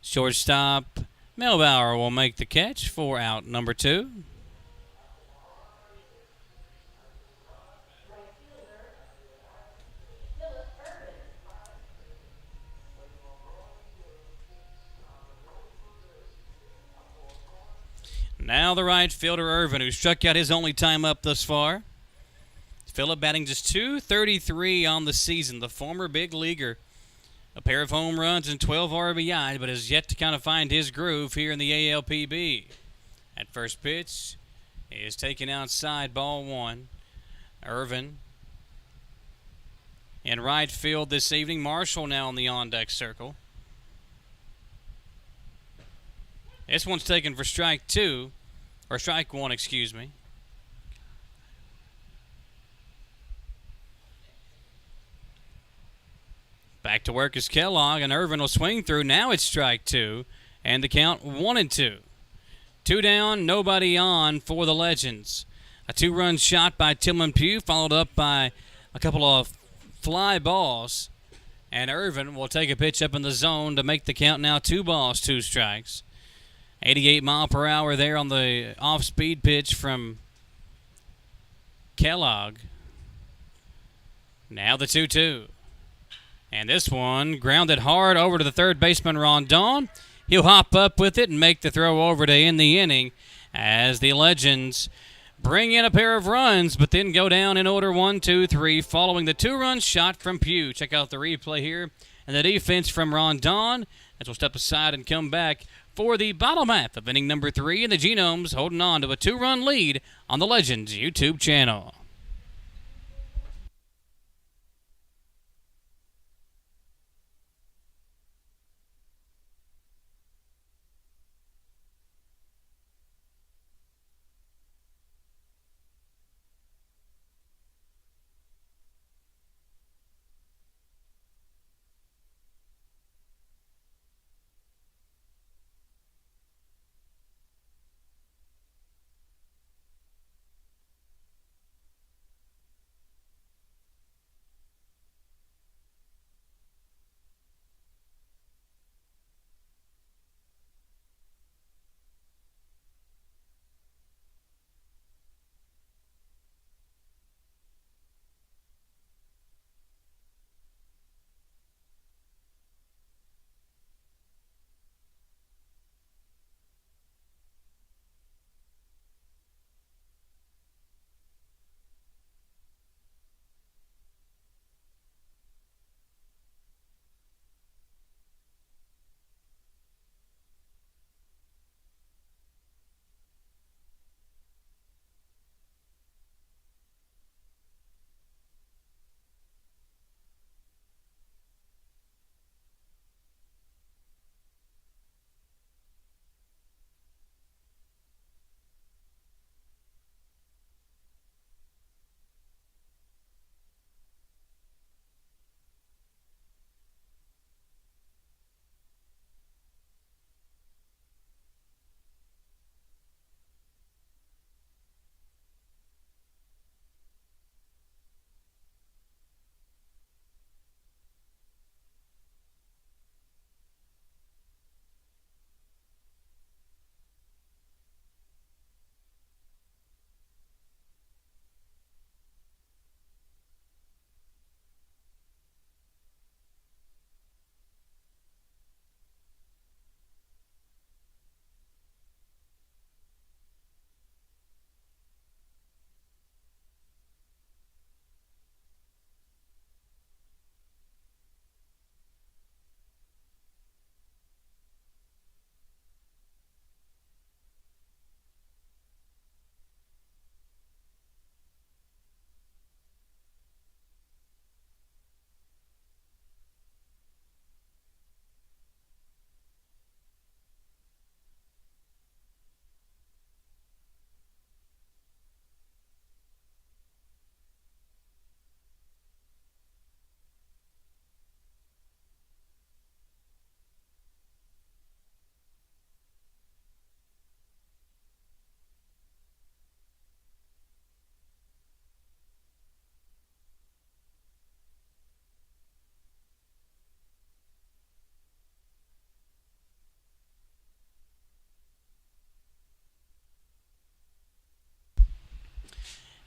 Shortstop Melbauer will make the catch for out number 2. Now the right fielder Ervin, who struck out his only time up thus far. Phillip batting just .233 on the season. The former big leaguer. A pair of home runs and 12 RBI, but has yet to kind of find his groove here in the ALPB. At first pitch is taken outside, ball 1. Ervin in right field this evening. Marshall now in the on-deck circle. This one's taken for strike 2, or strike 1, excuse me. Back to work is Kellogg, and Ervin will swing through. Now it's strike 2, and the count 1-2. 2 down, nobody on for the Legends. A 2-run shot by Tillman Pugh, followed up by a couple of fly balls. And Ervin will take a pitch up in the zone to make the count now 2 balls, 2 strikes. 88 mile per hour there on the off-speed pitch from Kellogg. Now the 2-2. And this one grounded hard over to the third baseman, Rondon. He'll hop up with it and make the throw over to end the inning as the Legends bring in a pair of runs, but then go down in order 1, 2, 3, following the 2-run shot from Pugh. Check out the replay here. And the defense from Rondon as we'll step aside and come back for the bottom half of inning number 3, and the Genomes holding on to a 2-run lead on the Legends YouTube channel.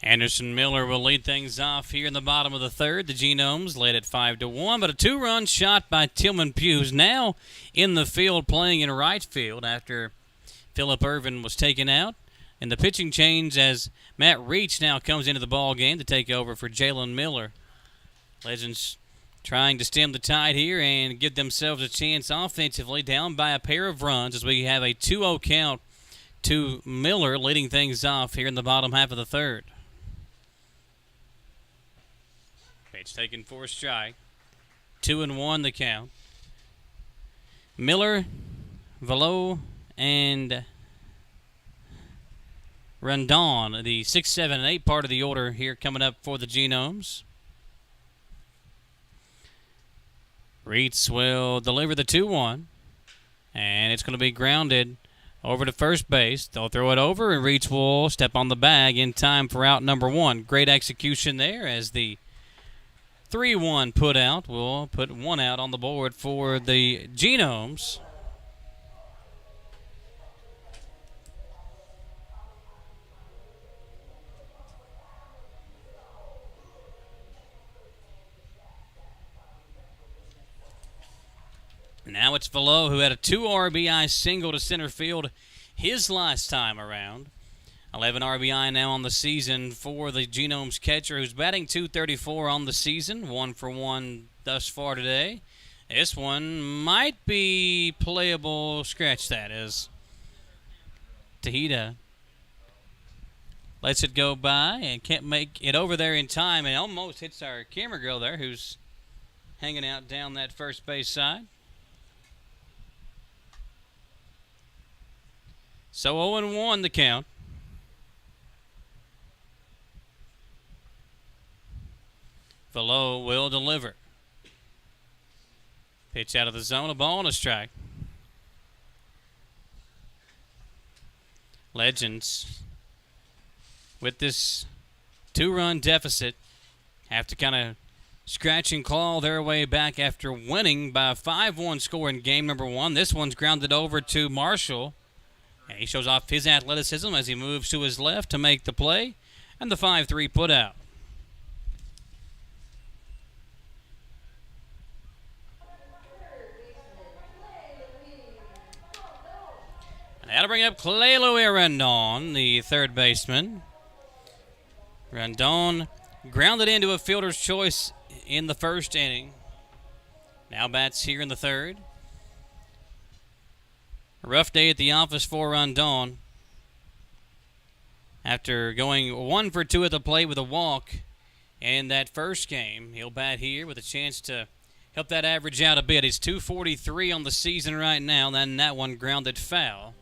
Anderson Miller will lead things off here in the bottom of the third. The Genomes led at 5-1, but a 2-run shot by Tillman Pugh, who's now in the field playing in right field after Phillip Irvin was taken out. And the pitching change as Matt Reach now comes into the ball game to take over for Jalen Miller. Legends trying to stem the tide here and give themselves a chance offensively, down by a pair of runs as we have a 2-0 count to Miller, leading things off here in the bottom half of the third. Pitch taken for a strike. 2-1 the count. Miller, Velo, and Rondon, the 6, 7, and 8 part of the order here coming up for the Genomes. Reitz will deliver the 2-1, and it's going to be grounded over to first base. They'll throw it over, and Reitz will step on the bag in time for out number 1. Great execution there as the 3-1 put out. We'll put 1 out on the board for the Genomes. Now it's Velo, who had a 2 RBI single to center field his last time around. 11 RBI now on the season for the Genomes catcher, who's batting .234 on the season, 1 for 1 thus far today. This one might be playable. Scratch that. As Tejeda lets it go by and can't make it over there in time, and almost hits our camera girl there, who's hanging out down that first base side. So 0-1 the count. Velo will deliver. Pitch out of the zone, a ball and a strike. Legends, with this 2-run deficit, have to kind of scratch and claw their way back after winning by a 5-1 score in game number 1. This one's grounded over to Marshall. And he shows off his athleticism as he moves to his left to make the play. And the 5-3 put out. That'll bring up Clelo Rondon, the third baseman. Rondon grounded into a fielder's choice in the first inning. Now bats here in the third. A rough day at the office for Rondon. After going 1 for 2 at the plate with a walk in that first game, he'll bat here with a chance to help that average out a bit. He's .243 on the season right now. Then that one grounded foul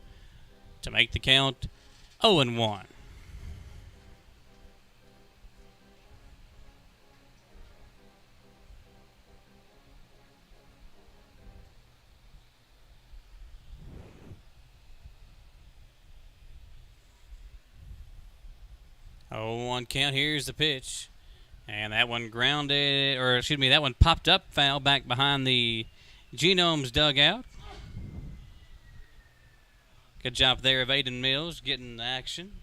to make the count 0-1. One count. Here's the pitch. And that one grounded, or excuse me, that one popped up foul back behind the Genomes dugout. Good job there of Aiden Mills getting the action.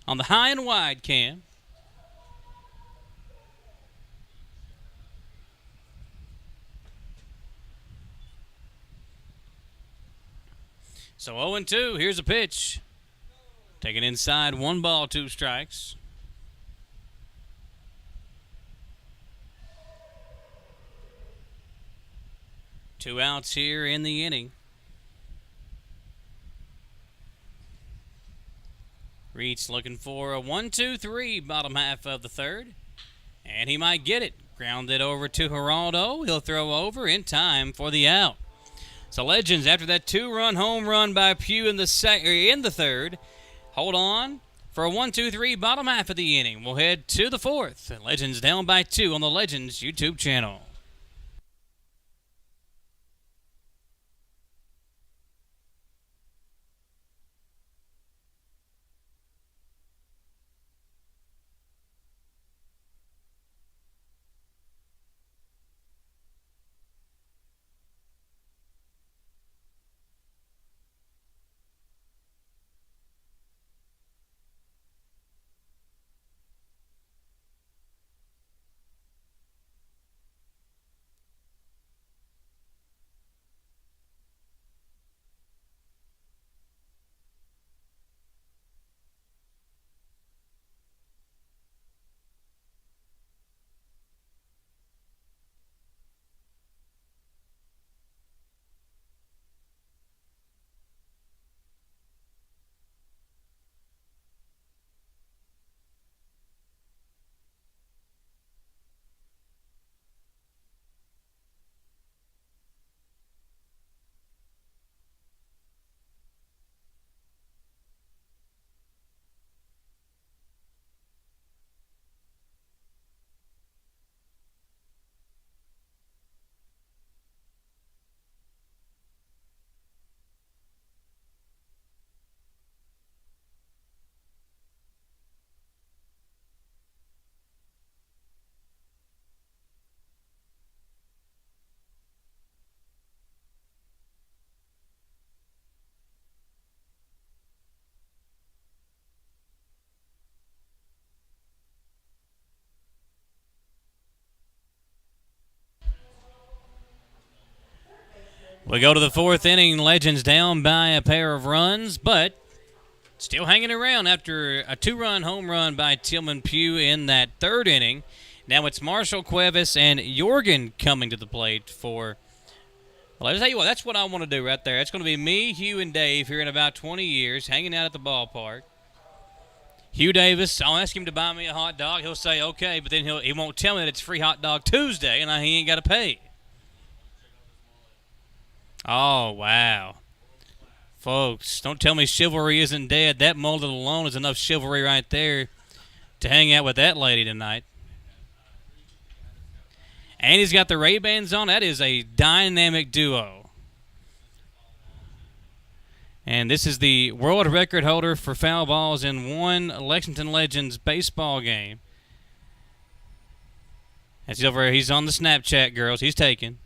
On the high and wide, Cam. So 0-2, here's a pitch. Taken inside, 1 ball, 2 strikes. Two outs here in the inning. Reeds looking for a 1-2-3 bottom half of the third. And he might get it. Grounded over to Geraldo. He'll throw over in time for the out. So Legends, after that 2-run home run by Pugh in the third, hold on for a 1-2-3 bottom half of the inning. We'll head to the fourth. Legends down by 2 on the Legends YouTube channel. We go to the fourth inning. Legends down by a pair of runs, but still hanging around after a 2-run home run by Tillman Pugh in that third inning. Now it's Marshall Cuevas and Jorgen coming to the plate for. Well, I'll tell you what, that's what I want to do right there. It's going to be me, Hugh, and Dave here in about 20 years hanging out at the ballpark. Hugh Davis, I'll ask him to buy me a hot dog. He'll say, okay, but then he won't tell me that it's Free Hot Dog Tuesday and he ain't got to pay. Oh, wow. Folks, don't tell me chivalry isn't dead. That mullet alone is enough chivalry right there to hang out with that lady tonight. And he's got the Ray-Bans on. That is a dynamic duo. And this is the world record holder for foul balls in one Lexington Legends baseball game. As he's over here, he's on the Snapchat, girls. He's taking.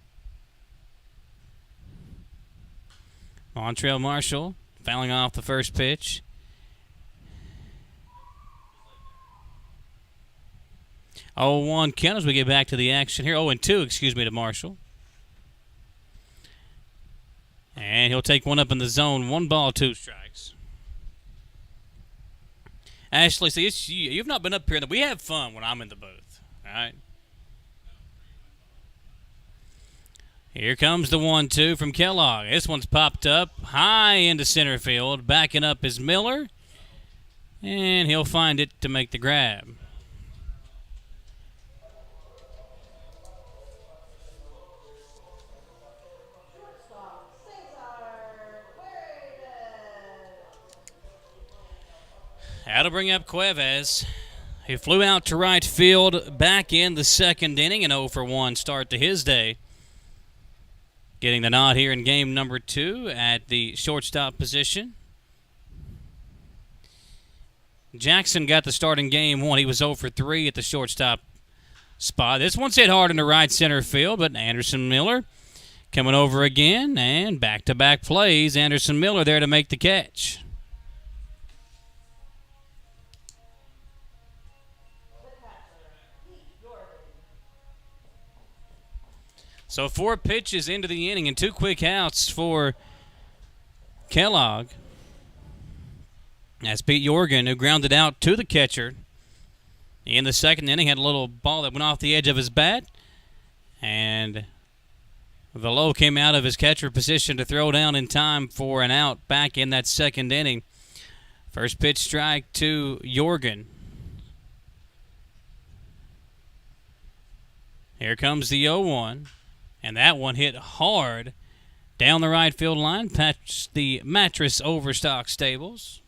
Montrell Marshall fouling off the first pitch. Oh, 1 count as we get back to the action here. 0-2, to Marshall. And he'll take one up in the zone. 1 ball, 2 strikes. Ashley, see, you've not been up here. We have fun when I'm in the booth. All right. Here comes the 1-2 from Kellogg. This one's popped up high into center field. Backing up is Miller. And he'll find it to make the grab. That'll bring up Cuevas. He flew out to right field back in the second inning, an 0-for-1 start to his day. Getting the nod here in game number 2 at the shortstop position. Jackson got the start in game 1. He was 0-for-3 at the shortstop spot. This one's hit hard into right center field, but Anderson Miller coming over again, and back-to-back plays. Anderson Miller there to make the catch. So 4 pitches into the inning and 2 quick outs for Kellogg. That's Pete Jorgen, who grounded out to the catcher. In the second inning, had a little ball that went off the edge of his bat. And Velo came out of his catcher position to throw down in time for an out back in that second inning. First pitch strike to Jorgen. Here comes the 0-1. And that one hit hard down the right field line, past the Mattress Overstock Stables.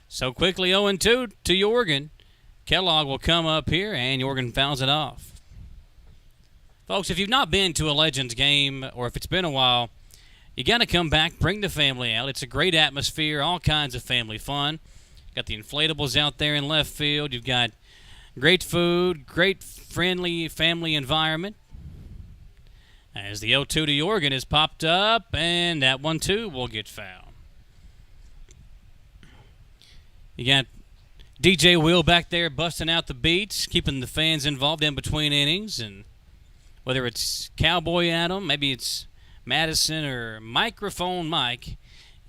So quickly 0-2 to Jorgen. Kellogg will come up here, and Jorgen fouls it off. Folks, if you've not been to a Legends game, or if it's been a while, you got to come back, bring the family out. It's a great atmosphere, all kinds of family fun. Got the inflatables out there in left field. You've got great food, great friendly family environment. As the 0-2 to Jorgen is popped up, and that one too will get fouled. You got DJ Will back there busting out the beats, keeping the fans involved in between innings. And whether it's Cowboy Adam, maybe it's Madison or Microphone Mike,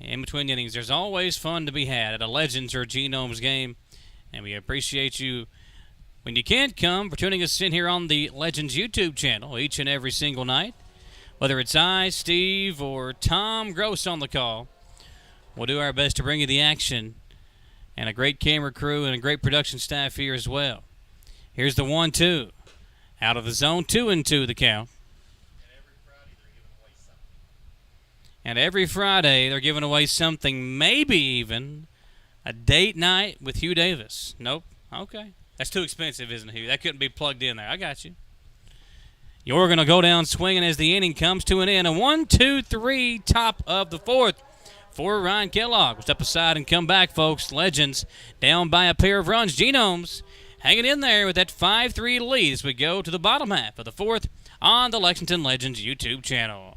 in between innings, there's always fun to be had at a Legends or Genomes game, and we appreciate you when you can't come for tuning us in here on the Legends YouTube channel each and every single night. Whether it's I, Steve, or Tom Gross on the call, we'll do our best to bring you the action, and a great camera crew and a great production staff here as well. Here's the 1-2. Out of the zone, 2-2 the count. And every Friday, they're giving away something, maybe even a date night with Hugh Davis. Nope. Okay. That's too expensive, isn't it, Hugh? That couldn't be plugged in there. I got you. You're going to go down swinging as the inning comes to an end. A 1-2-3 top of the 4th for Ryan Kellogg. We'll step aside and come back, folks. Legends down by a pair of runs. Genomes hanging in there with that 5-3 lead as we go to the bottom half of the 4th on the Lexington Legends YouTube channel.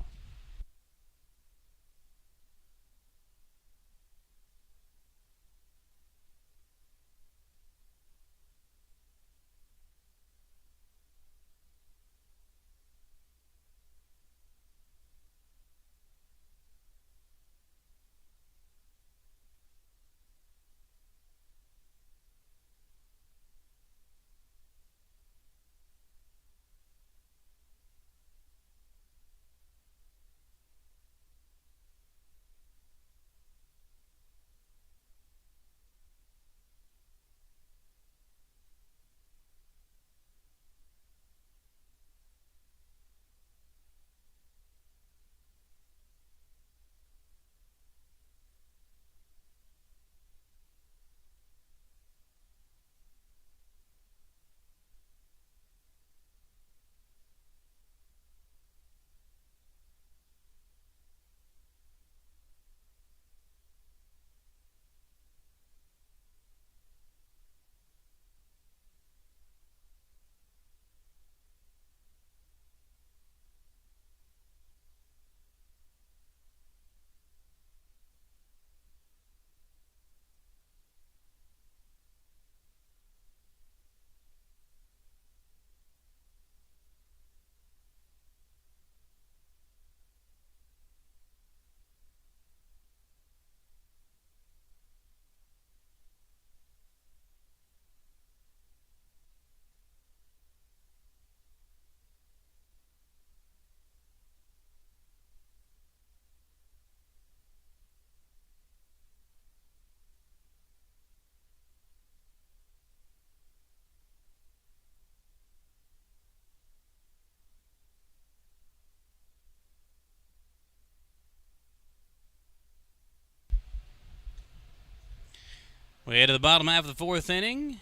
We head to the bottom half of the fourth inning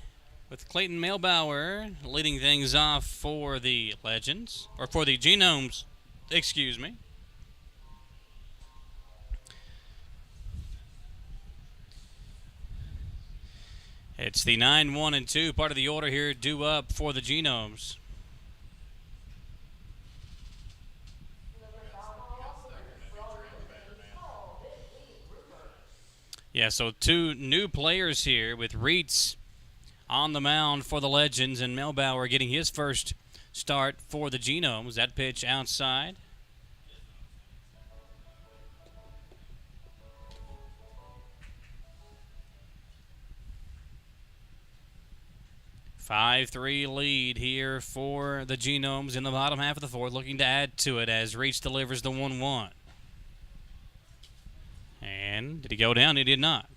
with Clayton Melbauer leading things off for the Legends, or for the Genomes, excuse me. It's the 9, 1, and 2 part of the order here due up for the Genomes. Yeah, so 2 new players here with Reitz on the mound for the Legends and Melbauer getting his first start for the Genomes. That pitch outside. Five-3 lead here for the Genomes in the bottom half of the fourth, looking to add to it as Reitz delivers the 1-1. And did he go down? He did not.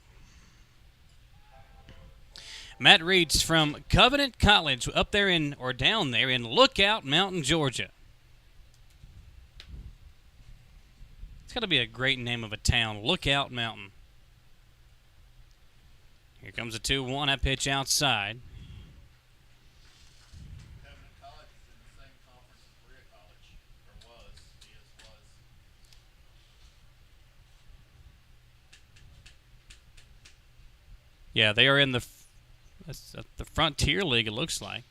Matt Reitz from Covenant College up there in, or down there in Lookout Mountain, Georgia. It's got to be a great name of a town, Lookout Mountain. Here comes a 2-1, that pitch outside. Covenant College is in the same conference as Berea College, or was. Yeah, they are in the Frontier League, it looks like.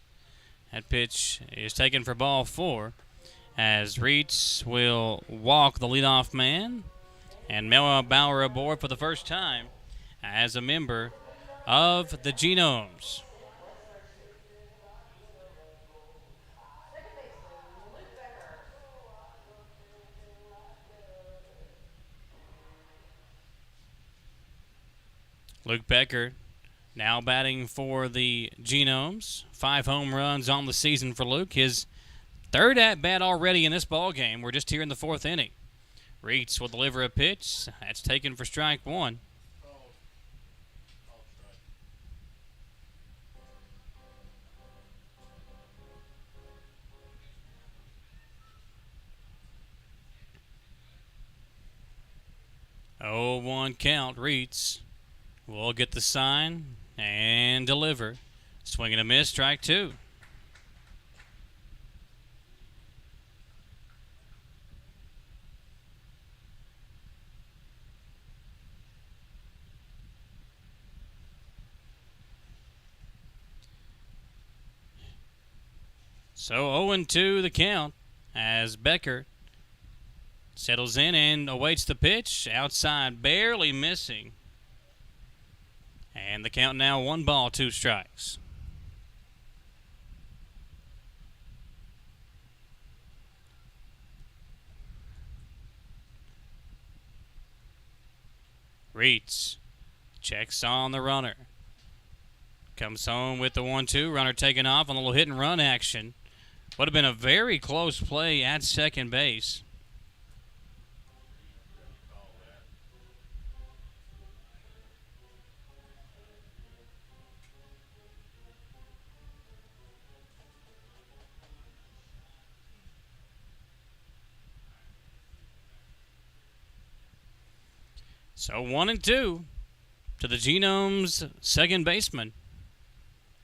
That pitch is taken for ball 4 as Reitz will walk the leadoff man, and Melbauer aboard for the first time as a member of the Genomes. Luke Becker now batting for the Genomes. 5 home runs on the season for Luke. His third at-bat already in this ball game. We're just here in the fourth inning. Reitz will deliver a pitch. That's taken for strike 1. Oh, 1 count. Reitz will get the sign and deliver. Swing and a miss, strike 2. So 0-2 the count as Becker settles in and awaits the pitch. Outside, barely missing. And the count now 1 ball, 2 strikes. Reitz checks on the runner. Comes home with the 1-2. Runner taken off on a little hit and run action. Would have been a very close play at second base. So 1-2 to the Genomes' second baseman.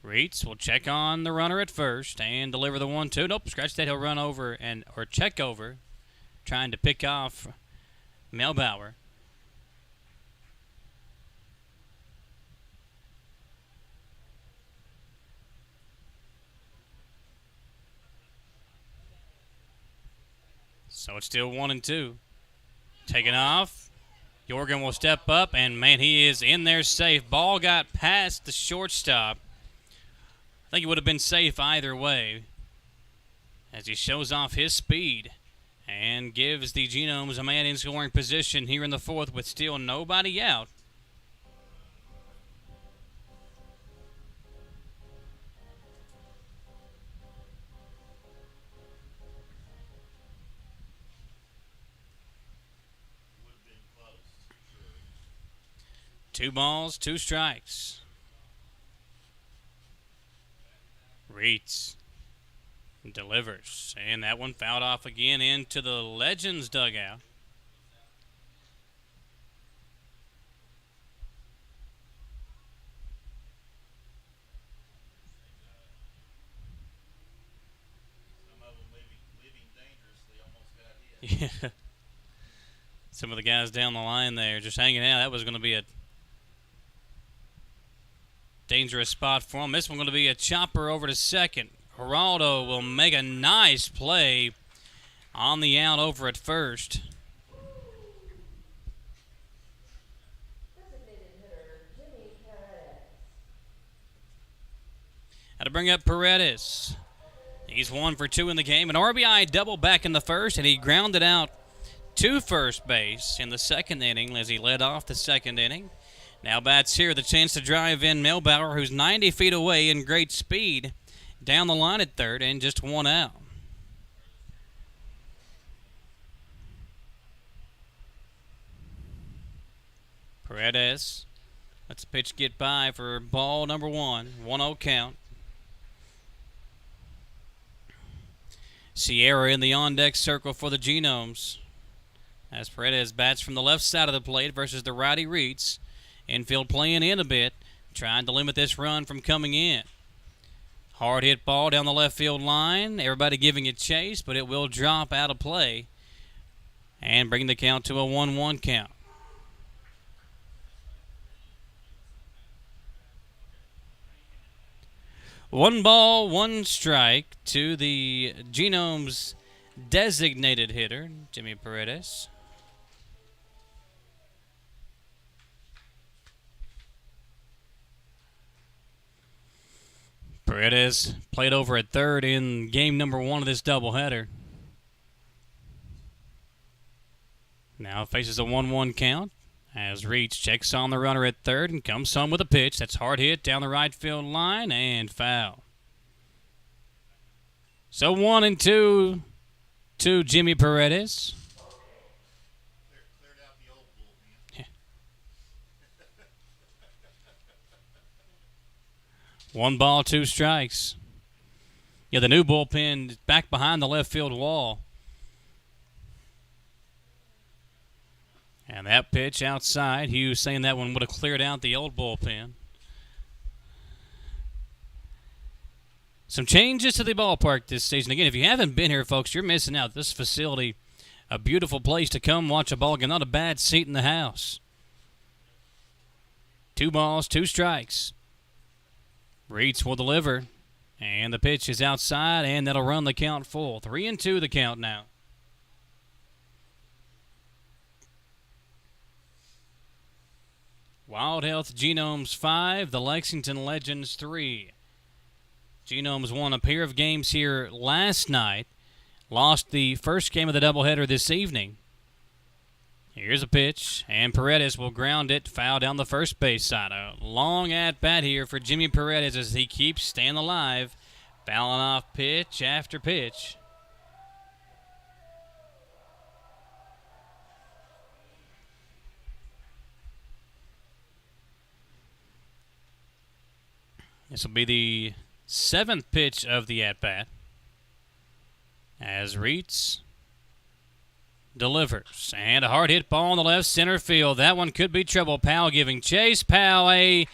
Reitz will check on the runner at first and deliver the 1-2. Nope, scratch that. He'll run over or check over, trying to pick off Melbauer. So it's still 1-2. Taken off. Jorgen will step up, and man, he is in there safe. Ball got past the shortstop. I think it would have been safe either way as he shows off his speed and gives the Genomes a man in scoring position here in the fourth with still nobody out. Would have been close, sure. 2 balls, 2 strikes. Reitz delivers, and that one fouled off again into the Legends dugout. Some of the guys down the line there just hanging out. That was going to be a dangerous spot for him. This one going to be a chopper over to second. Geraldo will make a nice play on the out over at first. Had to bring up Paredes. He's 1 for 2 in the game. An RBI double back in the first, and he grounded out to first base in the second inning as he led off the second inning. Now bats here, the chance to drive in Milbauer, who's 90 feet away in great speed, down the line at third, and just one out. Paredes lets the pitch get by for ball number 1. 1-0 count. Sierra in the on-deck circle for the Genomes, as Paredes bats from the left side of the plate versus the righty Reeds. Infield playing in a bit, trying to limit this run from coming in. Hard hit ball down the left field line. Everybody giving it chase, but it will drop out of play and bring the count to a 1-1 count. One ball, one strike to the Genomes designated hitter, Jimmy Paredes. Paredes played over at third in game number 1 of this doubleheader. Now faces a 1-1 count as Reach checks on the runner at third and comes home with a pitch. That's hard hit down the right field line and foul. So 1-2 to Jimmy Paredes. Cleared out the old bullpen. 1 ball, 2 strikes. Yeah, the new bullpen back behind the left field wall. And that pitch outside, Hughes saying that one would have cleared out the old bullpen. Some changes to the ballpark this season. Again, if you haven't been here, folks, you're missing out. This facility, a beautiful place to come watch a ball game. Not a bad seat in the house. 2 balls, 2 strikes. Reeds will deliver. And the pitch is outside, and that'll run the count full. 3-2 the count now. Wild Health Genomes 5, the Lexington Legends 3. Genomes won a pair of games here last night. Lost the first game of the doubleheader this evening. Here's a pitch, and Paredes will ground it foul down the first base side. A long at-bat here for Jimmy Paredes as he keeps staying alive, fouling off pitch after pitch. This will be the 7th pitch of the at-bat as Reitz delivers. And a hard hit ball in the left center field. That one could be trouble. Powell giving chase. Powell a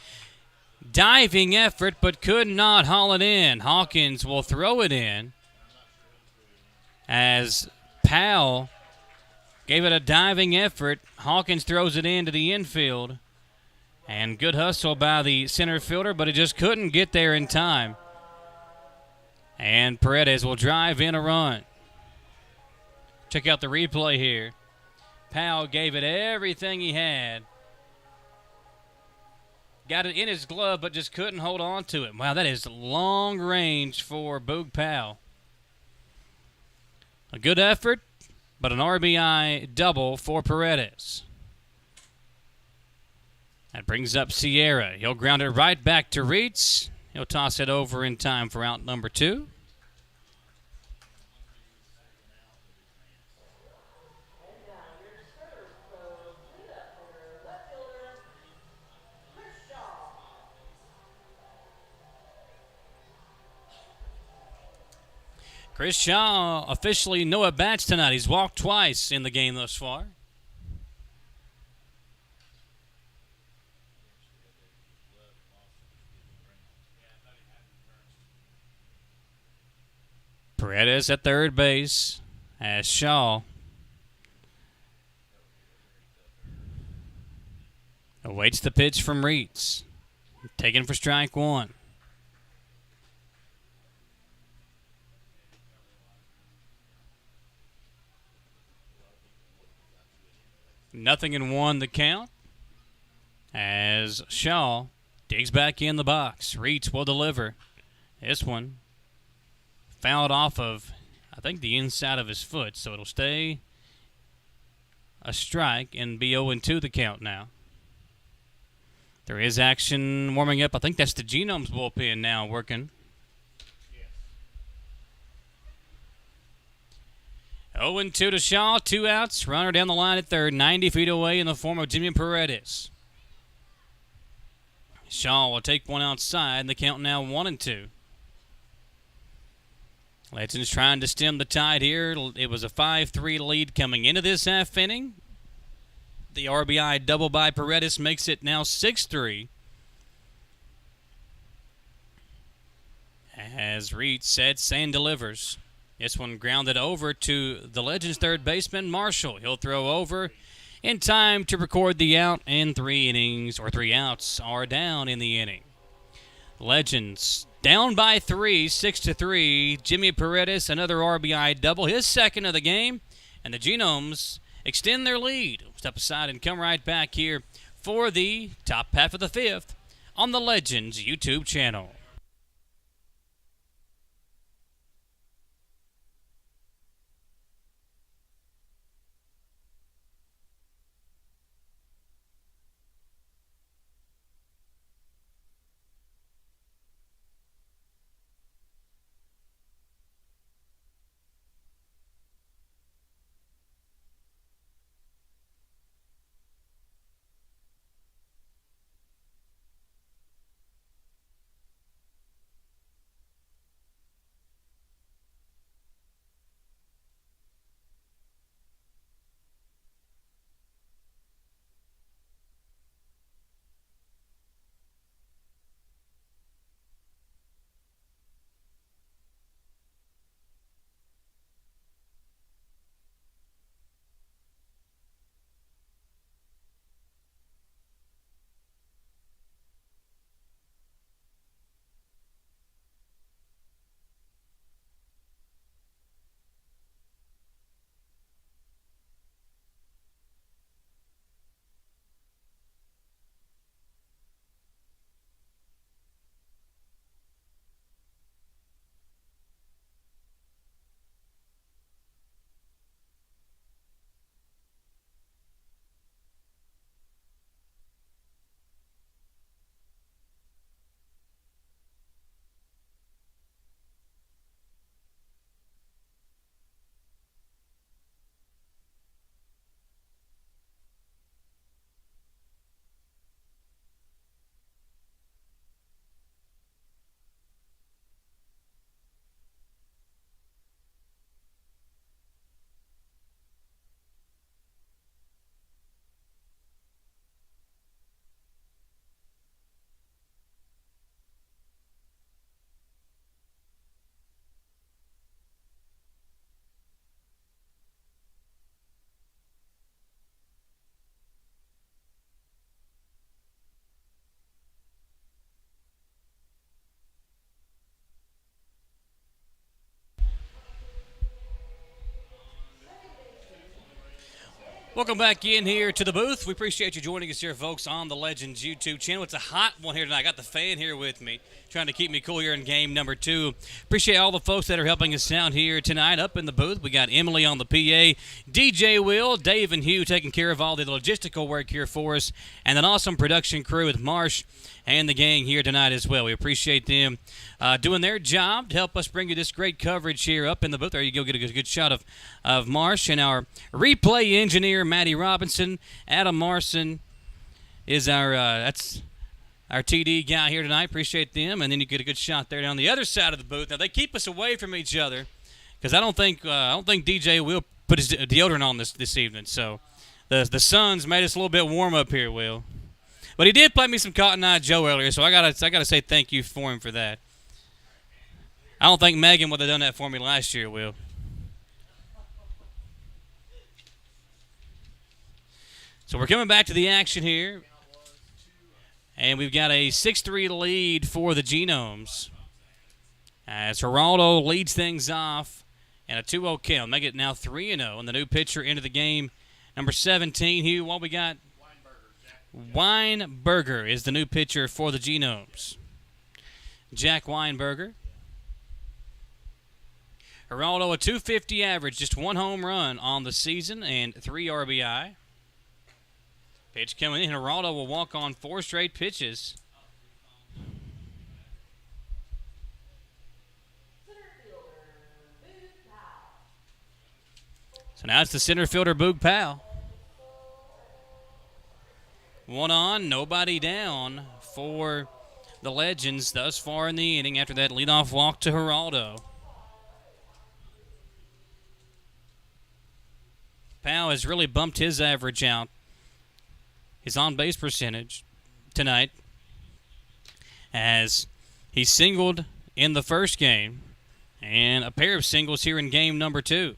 diving effort but could not haul it in. Hawkins will throw it in as Powell gave it a diving effort. Hawkins throws it into the infield. And good hustle by the center fielder, but it just couldn't get there in time. And Paredes will drive in a run. Check out the replay here. Powell gave it everything he had. Got it in his glove, but just couldn't hold on to it. Wow, that is long range for Boog Powell. A good effort, but an RBI double for Paredes. That brings up Sierra. He'll ground it right back to Reitz. He'll toss it over in time for out number 2. Chris Shaw officially no at-bats tonight. He's walked twice in the game thus far. Paredes at third base as Shaw Awaits the pitch from Reitz. Taken for strike one. Nothing in one the count. As Shaw digs back in the box. Reitz will deliver. This one fouled off of, I think, the inside of his foot, so it'll stay a strike and be 0-2 the count now. There is action warming up. I think that's the Genomes bullpen now working. 0-2 to Shaw, 2 outs. Runner down the line at third, 90 feet away in the form of Jimmy Paredes. Shaw will take one outside, and the count now 1-2. Legends trying to stem the tide here. It was a 5-3 lead coming into this half inning. The RBI double by Paredes makes it now 6-3. As Reed sets and delivers. This one grounded over to the Legends third baseman, Marshall. He'll throw over in time to record the out, and 3 outs are down in the inning. Legends down by 3, 6-3. Jimmy Paredes, another RBI double, his second of the game, and the Genomes extend their lead. Step aside and come right back here for the top half of the fifth on the Legends YouTube channel. Welcome back in here to the booth. We appreciate you joining us here, folks, on the Legends YouTube channel. It's a hot one here tonight. I got the fan here with me, trying to keep me cool here in game number 2. Appreciate all the folks that are helping us out here tonight up in the booth. We got Emily on the PA, DJ Will, Dave and Hugh taking care of all the logistical work here for us, and an awesome production crew with Marsh and the gang here tonight as well. We appreciate them doing their job to help us bring you this great coverage here up in the booth. There you go, get a good shot of Marsh, and our replay engineer, Matty Robinson. Adam Marson is our that's our TD guy here tonight. Appreciate them, and then you get a good shot there down the other side of the booth. Now they keep us away from each other because I don't think DJ will put his deodorant on this evening. So the sun's made us a little bit warm up here, Will. But he did play me some Cotton Eye Joe earlier, so I gotta say thank you for him for that. I don't think Megan would have done that for me last year, Will. So we're coming back to the action here. And we've got a 6-3 lead for the Genomes, as Geraldo leads things off and a 2-0 count. Make it now 3-0. And the new pitcher into the game, number 17. Hugh, what we got? Weinberger is the new pitcher for the Genomes. Jack Weinberger. Geraldo, a 250 average, just 1 home run on the season and 3 RBI. Pitch coming in. Geraldo will walk on 4 straight pitches. So now it's the center fielder, Boog Powell. 1 on, nobody down for the Legends thus far in the inning after that leadoff walk to Geraldo. Powell has really bumped his average out, his on-base percentage tonight, as he singled in the first game and a pair of singles here in game number 2.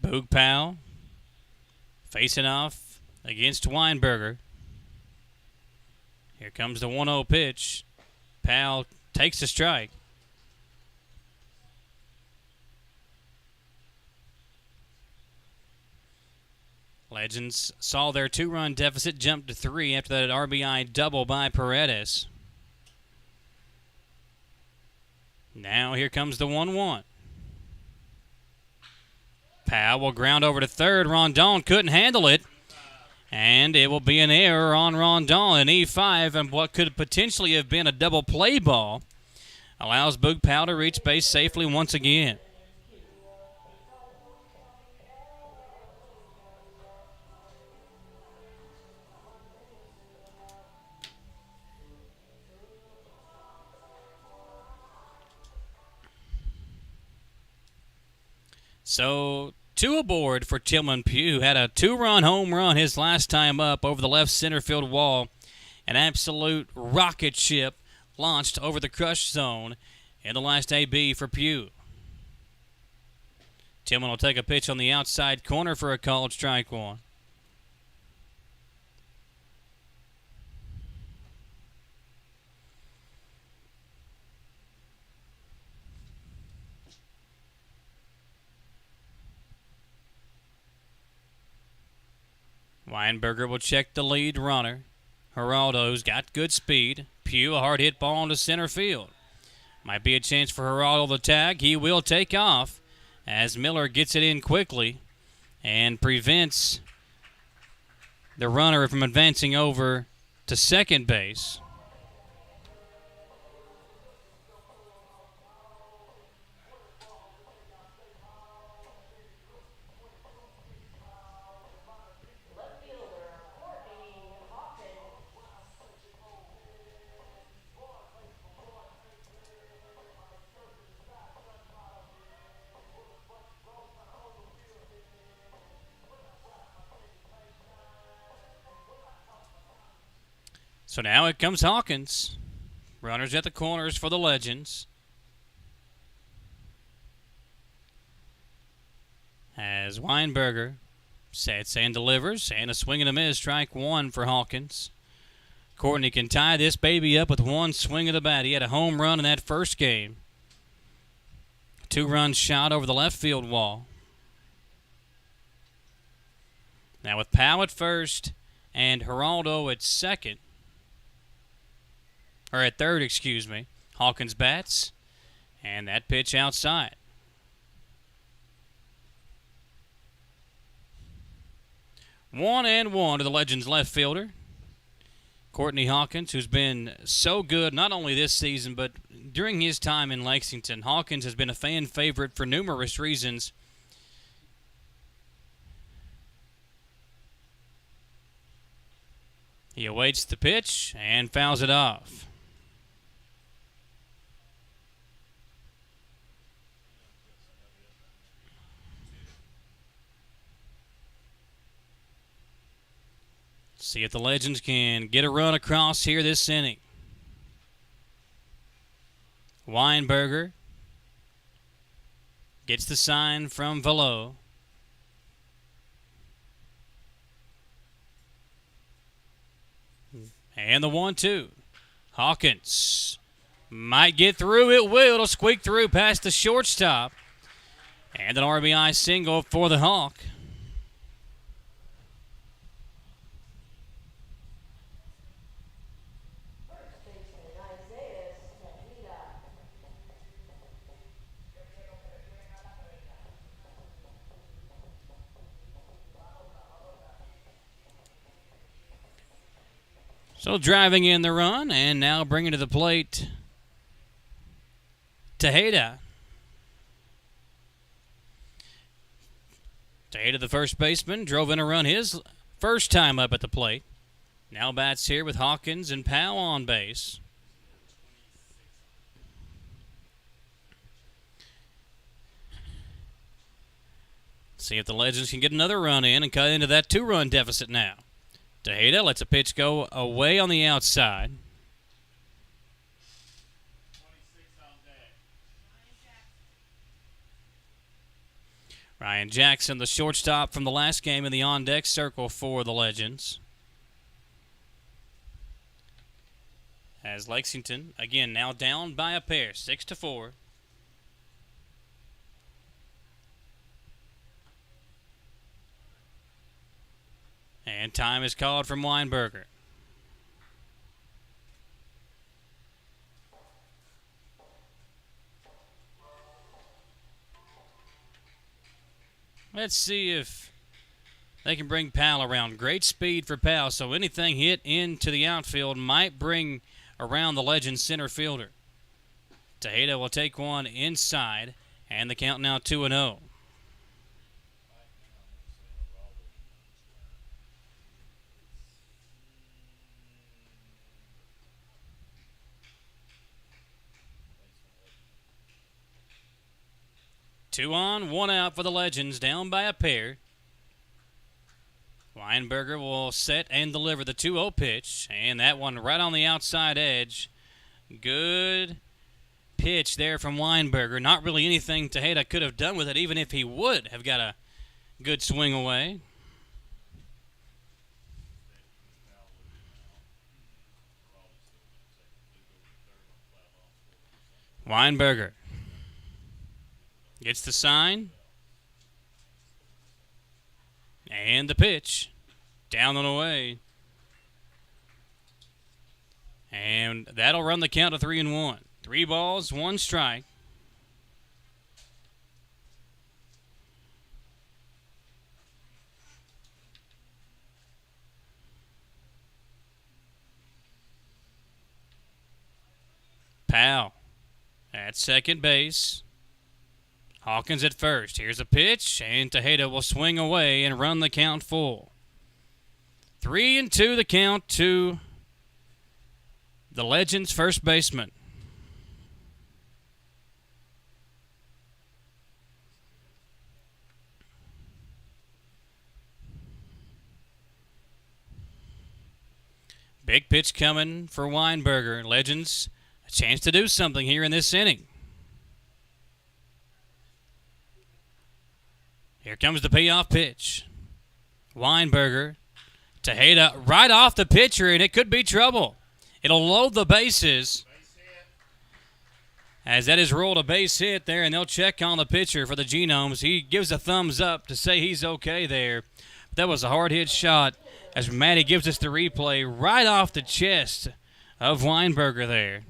Boog Powell facing off against Weinberger. Here comes the 1-0 pitch. Powell takes a strike. Legends saw their 2-run deficit jump to 3 after that RBI double by Paredes. Now here comes the 1-1. Powell will ground over to third. Rondon couldn't handle it. And it will be an error on Rondon, an E5, and what could potentially have been a double play ball allows Boog Powell to reach base safely once again. So 2 aboard for Tillman Pugh, who had a 2-run home run his last time up over the left center field wall. An absolute rocket ship launched over the crush zone in the last AB for Pugh. Tillman will take a pitch on the outside corner for a called strike 1. Weinberger will check the lead runner. Geraldo's got good speed. Pugh, a hard hit ball into center field. Might be a chance for Geraldo to tag. He will take off as Miller gets it in quickly and prevents the runner from advancing over to second base. So now it comes Hawkins. Runners at the corners for the Legends. As Weinberger sets and delivers, and a swing and a miss, strike 1 for Hawkins. Courtney can tie this baby up with 1 swing of the bat. He had a home run in that first game. 2-run shot over the left field wall. Now with Powell at first and Geraldo at second, or at third, excuse me. Hawkins bats, and that pitch outside. One and one to the Legends left fielder, Courtney Hawkins, who's been so good not only this season, but during his time in Lexington. Hawkins has been a fan favorite for numerous reasons. He awaits the pitch and fouls it off. See if the Legends can get a run across here this inning. Weinberger gets the sign from Velo. And the 1-2. Hawkins might get through. It will. It'll squeak through past the shortstop. And an RBI single for the Hawk. So driving in the run, and now bringing to the plate Tejeda. Tejeda, the first baseman, drove in a run his first time up at the plate. Now bats here with Hawkins and Powell on base. See if the Legends can get another run in and cut into that 2-run deficit now. Tejeda lets a pitch go away on the outside. Ryan Jackson, the shortstop from the last game in the on-deck circle for the Legends. As Lexington, again, now down by a pair, 6-4. And time is called from Weinberger. Let's see if they can bring Powell around. Great speed for Powell, so anything hit into the outfield might bring around the Legends center fielder. Tejeda will take one inside, and the count now 2-0. 2 on, 1 out for the Legends, down by a pair. Weinberger will set and deliver the 2-0 pitch, and that one right on the outside edge. Good pitch there from Weinberger. Not really anything Tejeda could have done with it, even if he would have got a good swing away. Weinberger gets the sign. And the pitch. Down and away. And that'll run the count to 3-1. 3 balls, 1 strike. Powell at second base. Hawkins at first. Here's a pitch, and Tejeda will swing away and run the count full. 3-2 the count to the Legends' first baseman. Big pitch coming for Weinberger. Legends, a chance to do something here in this inning. Here comes the payoff pitch. Weinberger, Tejeda right off the pitcher, and it could be trouble. It'll load the bases. As that is rolled a base hit there, and they'll check on the pitcher for the Genomes. He gives a thumbs up to say he's okay there. But that was a hard hit shot as Matty gives us the replay right off the chest of Weinberger there.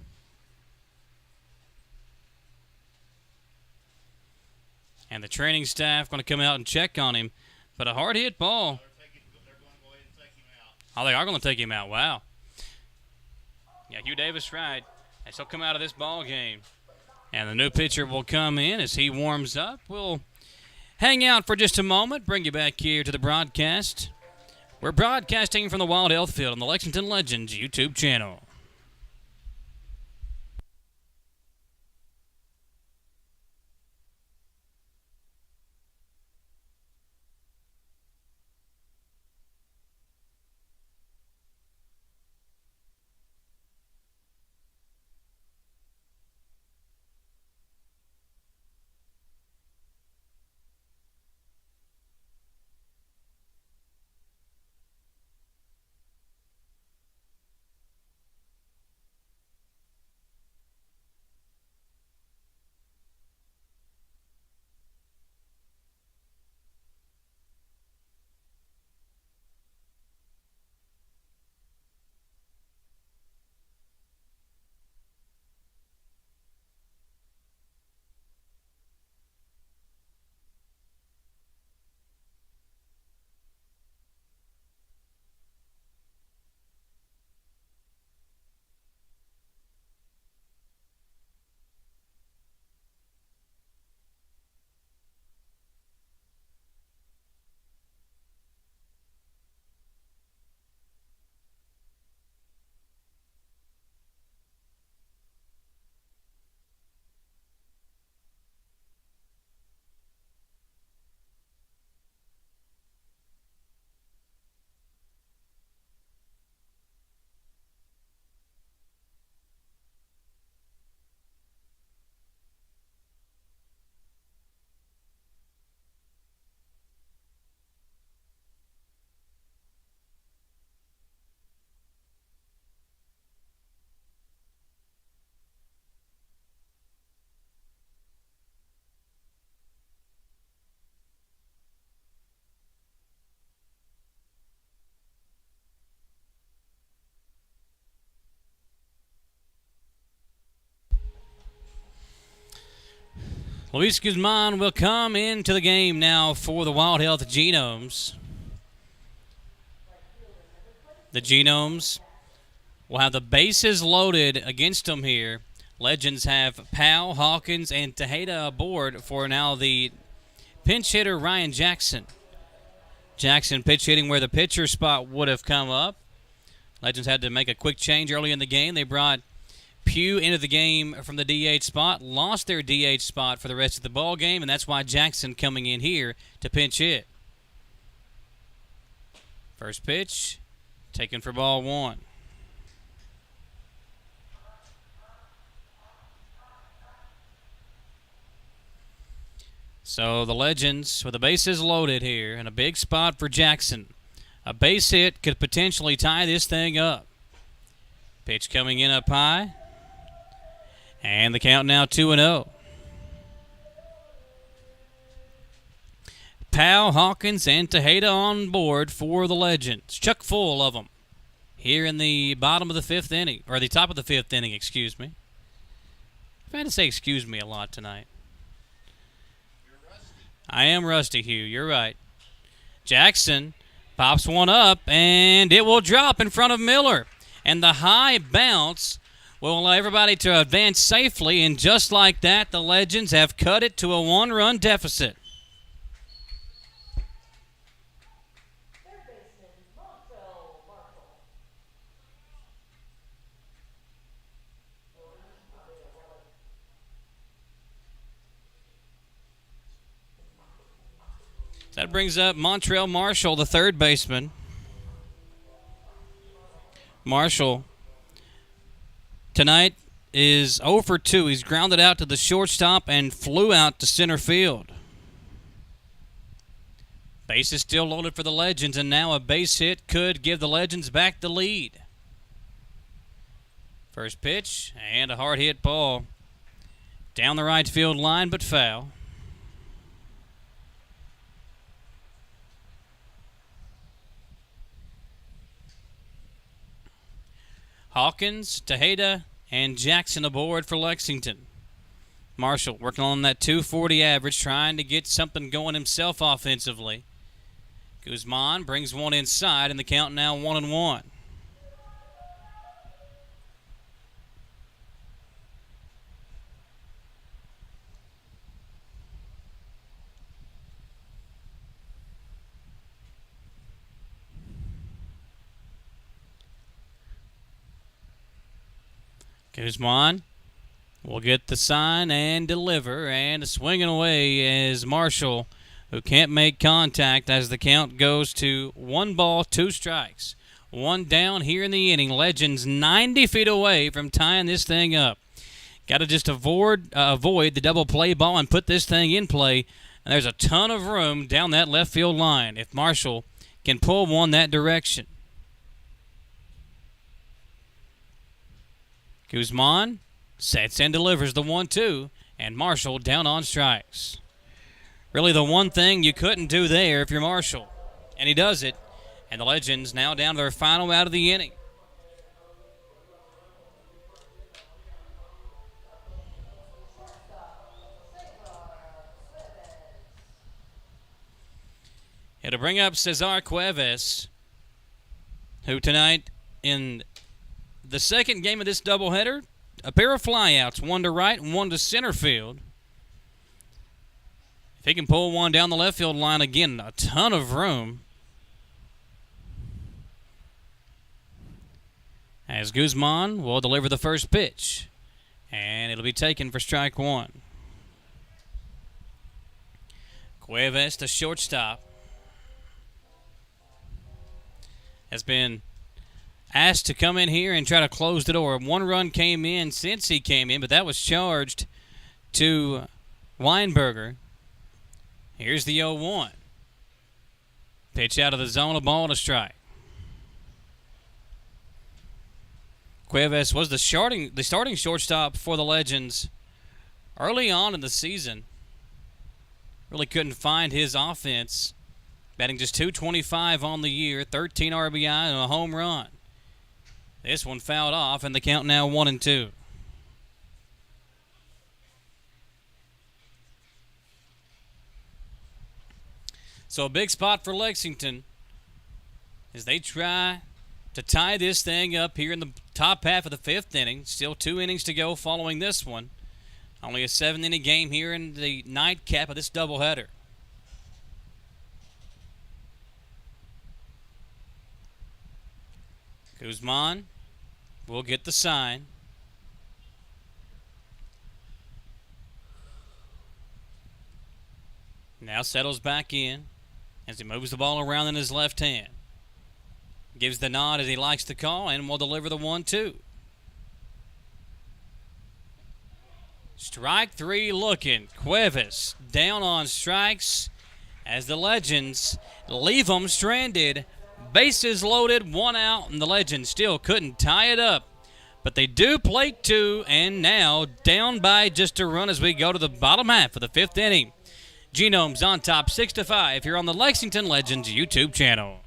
And the training staff going to come out and check on him. But a hard hit ball. They're going to go ahead and take him out. Oh, they are going to take him out. Wow. Yeah, Hugh Davis right. As he'll come out of this ball game. And the new pitcher will come in as he warms up. We'll hang out for just a moment. Bring you back here to the broadcast. We're broadcasting from the Wild Health Field on the Lexington Legends YouTube channel. Luis Guzman will come into the game now for the Wild Health Genomes. The Genomes will have the bases loaded against them here. Legends have Powell, Hawkins, and Tejeda aboard for now the pinch hitter Ryan Jackson. Jackson pitch hitting where the pitcher spot would have come up. Legends had to make a quick change early in the game. They brought Pugh into the game from the DH spot, lost their DH spot for the rest of the ball game, and that's why Jackson coming in here to pinch hit. First pitch, taken for ball one. So the Legends with the bases loaded here and a big spot for Jackson. A base hit could potentially tie this thing up. Pitch coming in up high. And the count now 2-0. Powell, Hawkins, and Tejeda on board for the Legends. Chuck full of them here in the bottom of the fifth inning, or the top of the fifth inning, excuse me. I've had to say excuse me a lot tonight. I am rusty, Hugh. You're right. Jackson pops one up, and it will drop in front of Miller. And the high bounce will allow everybody to advance safely, and just like that, the Legends have cut it to a one-run deficit. That brings up Montrell Marshall, the third baseman. Marshall tonight is 0 for 2. He's grounded out to the shortstop and flew out to center field. Base is still loaded for the Legends, and now a base hit could give the Legends back the lead. First pitch, and a hard hit ball down the right field line, but foul. Hawkins, Tejeda, and Jackson aboard for Lexington. Marshall working on that 240 average, trying to get something going himself offensively. Guzman brings one inside, and the count now 1-1. Guzman will get the sign and deliver, and swinging away is Marshall, who can't make contact as the count goes to 1 ball, 2 strikes. One down here in the inning. Legends 90 feet away from tying this thing up. Got to just avoid the double play ball and put this thing in play, and there's a ton of room down that left field line if Marshall can pull one that direction. Guzman sets and delivers the 1-2, and Marshall down on strikes. Really the one thing you couldn't do there if you're Marshall, and he does it, and the Legends now down to their final out of the inning. It'll bring up Cesar Cuevas, who tonight in the second game of this doubleheader, a pair of flyouts, one to right and one to center field. If he can pull one down the left field line again, a ton of room. As Guzman will deliver the first pitch, and it'll be taken for strike one. Cuevas, the shortstop, has been asked to come in here and try to close the door. 1 run came in since he came in, but that was charged to Weinberger. Here's the 0-1. Pitch out of the zone, a ball and a strike. Cuevas was the starting shortstop for the Legends early on in the season. Really couldn't find his offense. Batting just .225 on the year, 13 RBI and a home run. This one fouled off, and the count now 1-2. So a big spot for Lexington as they try to tie this thing up here in the top half of the fifth inning. Still 2 innings to go following this one. Only a 7-inning game here in the nightcap of this doubleheader. Guzman will get the sign. Now settles back in as he moves the ball around in his left hand. Gives the nod as he likes to call and will deliver the 1-2. Strike 3 looking. Cuevas down on strikes as the Legends leave them stranded. Bases loaded, 1 out, and the Legends still couldn't tie it up. But they do plate 2, and now down by just a run as we go to the bottom half of the 5th inning. Genomes on top 6-5 here on the Lexington Legends YouTube channel.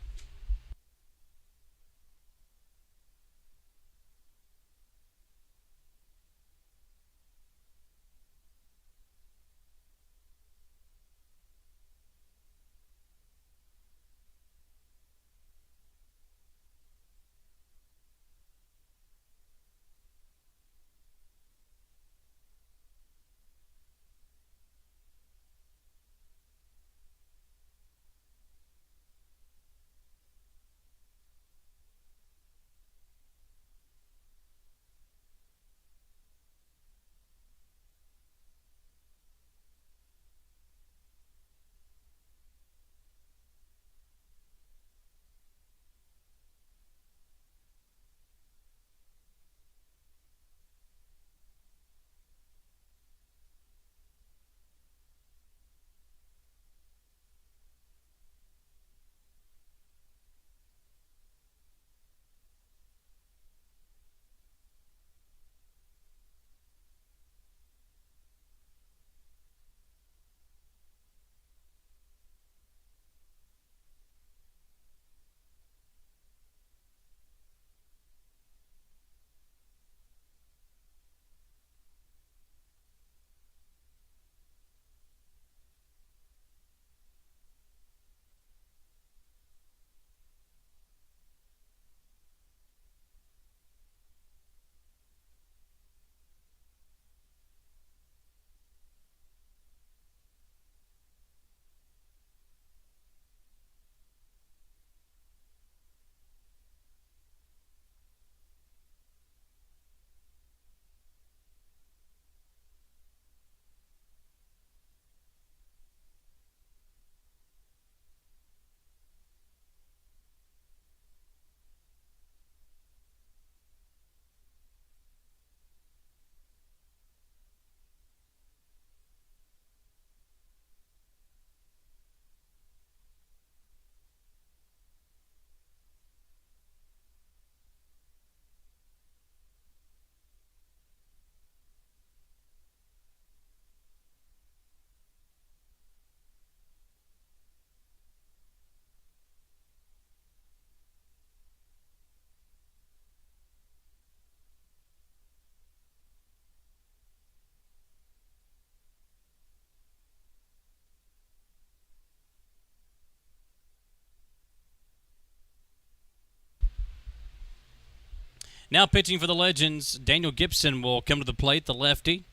Now pitching for the Legends, Daniel Gibson will come to the plate, the lefty.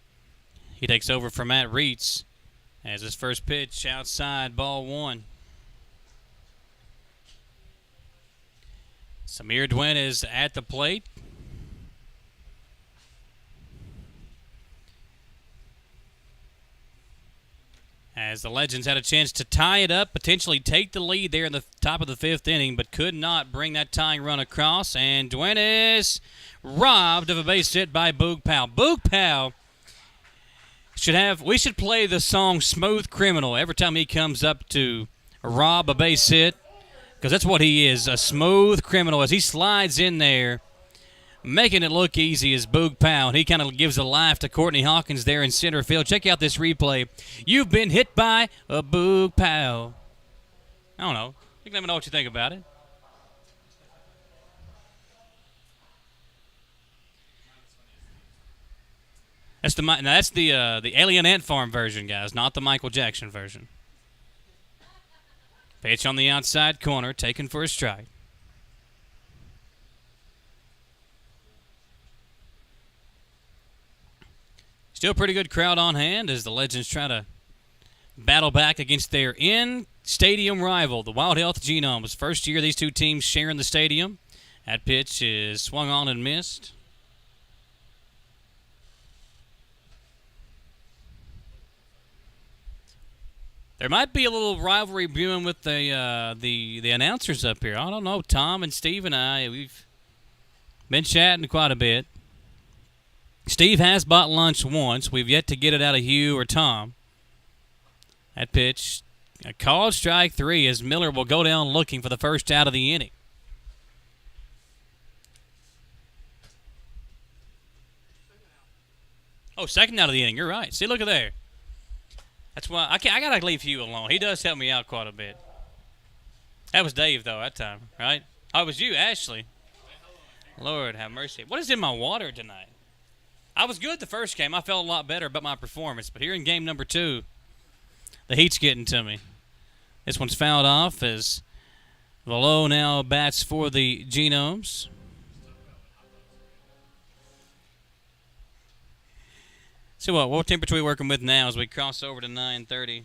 He takes over for Matt Reitz as his first pitch outside, ball 1. Samir Dwyn is at the plate. As the Legends had a chance to tie it up, potentially take the lead there in the top of the 5th inning, but could not bring that tying run across. And Dwyn is robbed of a base hit by Boog Powell. Boog Powell we should play the song Smooth Criminal every time he comes up to rob a base hit, because that's what he is, a smooth criminal, as he slides in there, making it look easy as Boog Powell. He kind of gives a laugh to Courtney Hawkins there in center field. Check out this replay. You've been hit by a Boog Powell. I don't know. You can let me know what you think about it. That's the Alien Ant Farm version, guys, not the Michael Jackson version. Pitch on the outside corner, taken for a strike. Still pretty good crowd on hand as the Legends try to battle back against their in-stadium rival, the Wild Health Genomes. First year these two teams sharing the stadium. That pitch is swung on and missed. There might be a little rivalry brewing with the announcers up here. I don't know. Tom and Steve and I, we've been chatting quite a bit. Steve has bought lunch once. We've yet to get it out of Hugh or Tom. That pitch, a called strike 3 as Miller will go down looking for the first out of the inning. Oh, second out of the inning. You're right. See, look at there. That's why I gotta leave Hugh alone. He does help me out quite a bit. That was Dave though that time, right? Oh, it was you, Ashley. Lord have mercy. What is in my water tonight? I was good the first game. I felt a lot better about my performance, but here in game number 2, the heat's getting to me. This one's fouled off as Velo now bats for the Genomes. See what temperature are we working with now as we cross over to 9:30?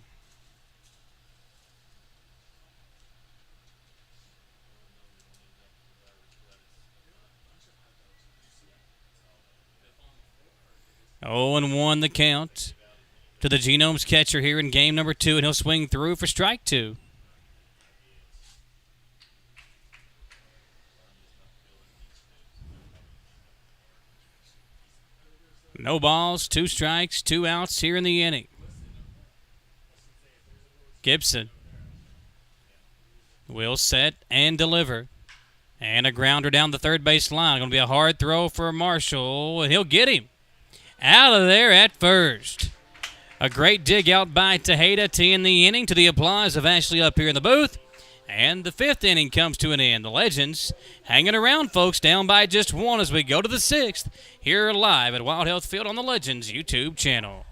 Oh, and 1 the count to the Genomes catcher here in game number 2, and he'll swing through for strike 2. No balls, 2 strikes, 2 outs here in the inning. Gibson will set and deliver. And a grounder down the third base line. Going to be a hard throw for Marshall, and he'll get him out of there at first. A great dig out by Tejeda to end the inning, to the applause of Ashley up here in the booth. And the 5th inning comes to an end. The Legends hanging around, folks, down by just 1 as we go to the 6th here live at Wild Health Field on the Legends YouTube channel.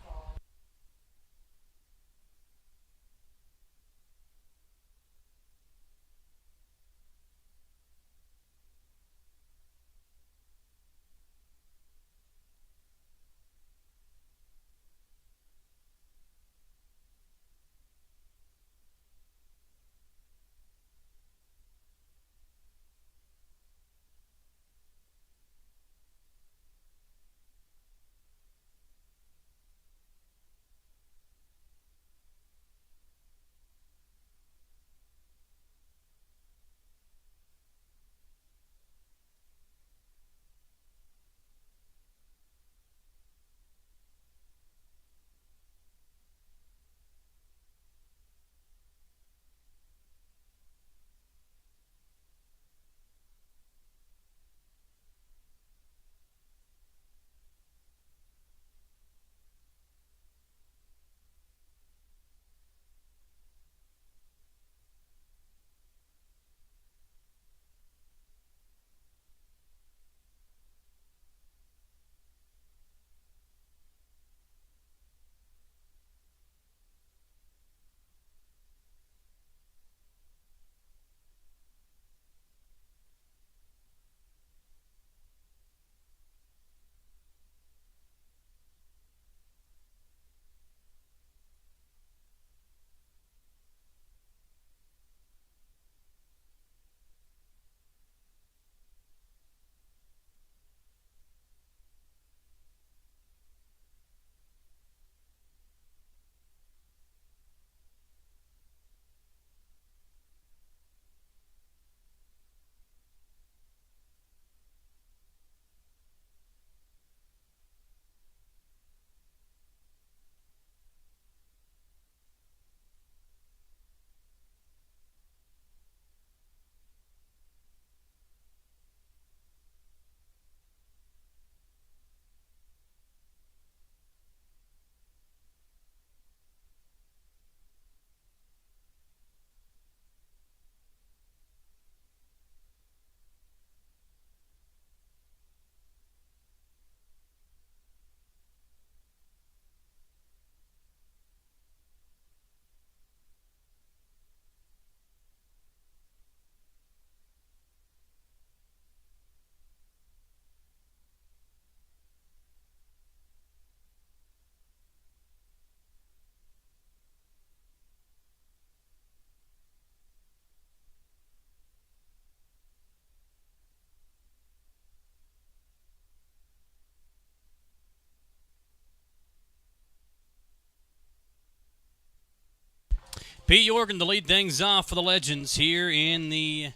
Pete Jorgen to lead things off for the Legends here in the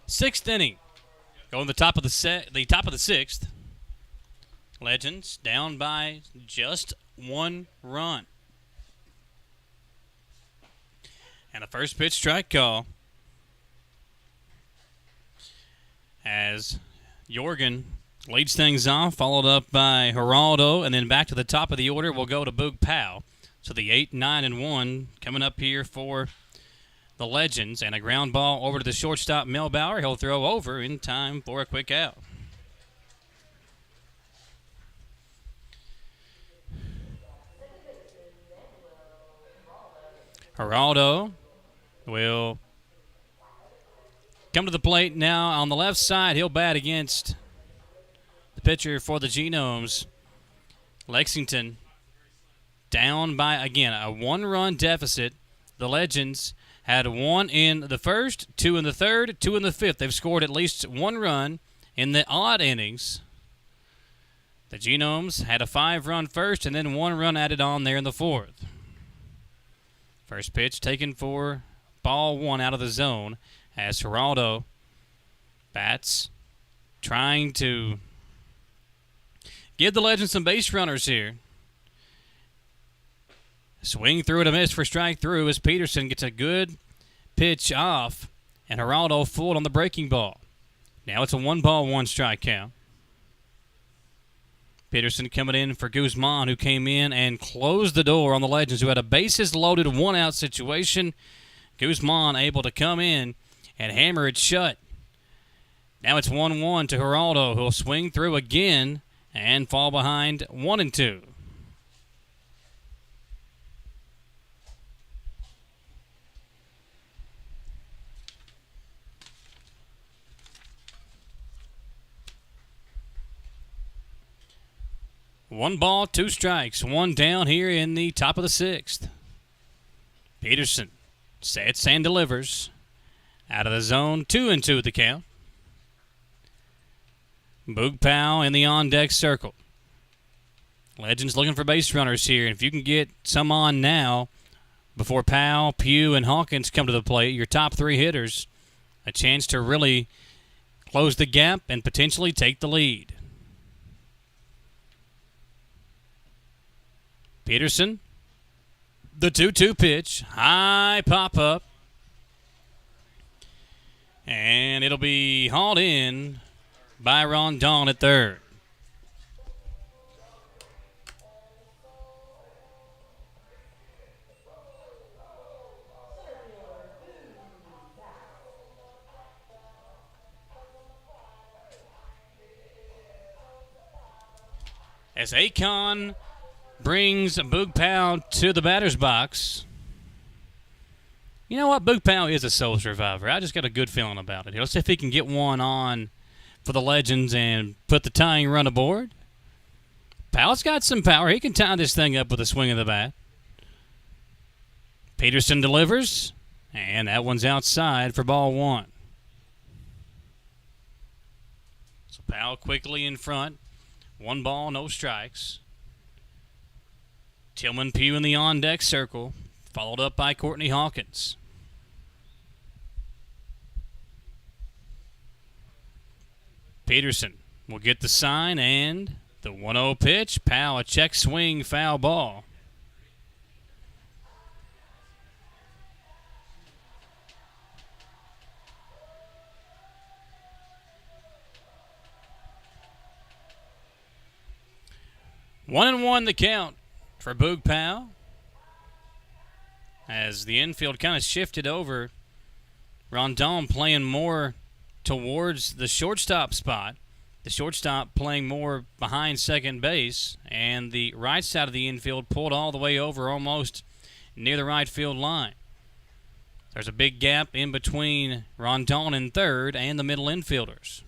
6th inning. Going to the top of the 6th. Legends down by just 1 run. And a first pitch strike call as Jorgen leads things off, followed up by Geraldo, and then back to the top of the order we'll go to Boog Powell. So the 8, 9, and 1 coming up here for the Legends, and a ground ball over to the shortstop, Melbauer. He'll throw over in time for a quick out. Geraldo will come to the plate now on the left side. He'll bat against the pitcher for the Genomes, Lexington. Down by, again, a 1-run deficit. The Legends had 1 in the first, 2 in the third, 2 in the fifth. They've scored at least 1 run in the odd innings. The Genomes had a 5-run first and then 1 run added on there in the fourth. First pitch taken for ball 1 out of the zone as Geraldo bats, trying to give the Legends some base runners here. Swing through and a miss for strike through as Peterson gets a good pitch off, and Geraldo fooled on the breaking ball. Now it's a 1-ball-1-strike count. Peterson coming in for Guzman, who came in and closed the door on the Legends, who had a bases-loaded 1-out situation. Guzman able to come in and hammer it shut. Now it's 1-1 to Geraldo, who'll swing through again and fall behind 1-2. One ball, 2 strikes, 1 down here in the top of the 6th. Peterson sets and delivers. Out of the zone, 2-2 the count. Boog Powell in the on-deck circle. Legends looking for base runners here. And if you can get some on now before Powell, Pugh, and Hawkins come to the plate, your top 3 hitters, a chance to really close the gap and potentially take the lead. Peterson, the 2-2 pitch, high pop-up, and it'll be hauled in by Rondon at third. As Akon brings Boog Powell to the batter's box. You know what? Boog Powell is a soul survivor. I just got a good feeling about it. Let's see if he can get one on for the Legends and put the tying run aboard. Powell's got some power. He can tie this thing up with a swing of the bat. Peterson delivers, and that one's outside for ball 1. So Powell quickly in front. 1 ball, no strikes. Tillman Pugh in the on-deck circle, followed up by Courtney Hawkins. Peterson will get the sign and the 1-0 pitch. Powell, a check swing, foul ball. One and one the count for Boog Powell as the infield kind of shifted over. Rondon playing more towards the shortstop spot. The shortstop playing more behind second base, and the right side of the infield pulled all the way over almost near the right field line. There's a big gap in between Rondon in third and the middle infielders.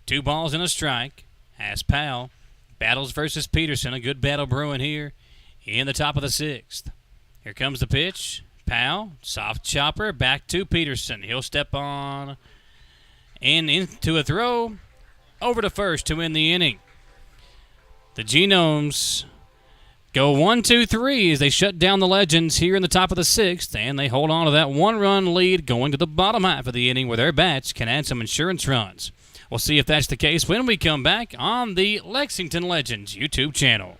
2 balls and a strike as Powell battles versus Peterson. A good battle brewing here in the top of the 6th. Here comes the pitch. Powell, soft chopper, back to Peterson. He'll step on and into a throw over to first to end the inning. The Genomes Go 1-2-3 as they shut down the Legends here in the top of the sixth, and they hold on to that one-run lead going to the bottom half of the inning where their bats can add some insurance runs. We'll see if that's the case when we come back on the Lexington Legends YouTube channel.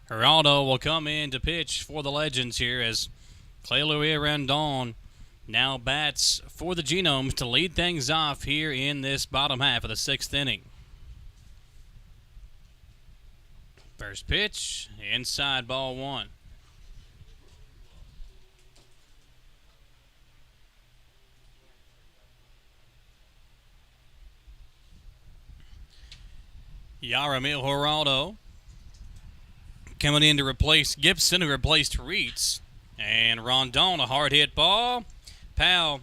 Geraldo will come in to pitch for the Legends here as Clay Louis Randon now bats for the Genomes to lead things off here in this bottom half of the sixth inning. First pitch, inside, ball one. Yaramil Geraldo coming in to replace Gibson, who replaced Reitz. And Rondon, a hard hit ball. Powell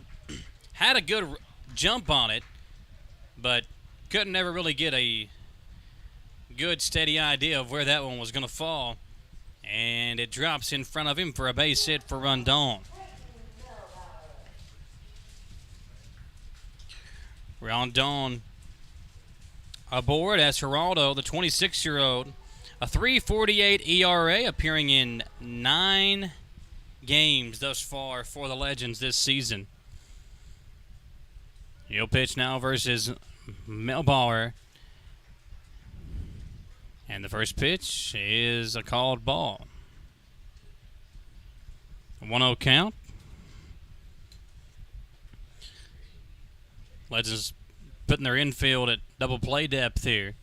had a good jump on it, but couldn't ever really get a good steady idea of where that one was going to fall. And it drops in front of him for a base hit for Rondon. Rondon aboard as Geraldo, the 26-year-old, a 3.48 ERA, appearing in 9 games thus far for the Legends this season. He'll pitch now versus Melbauer. And the first pitch is a called ball. 1-0 count. Legends putting their infield at double play depth here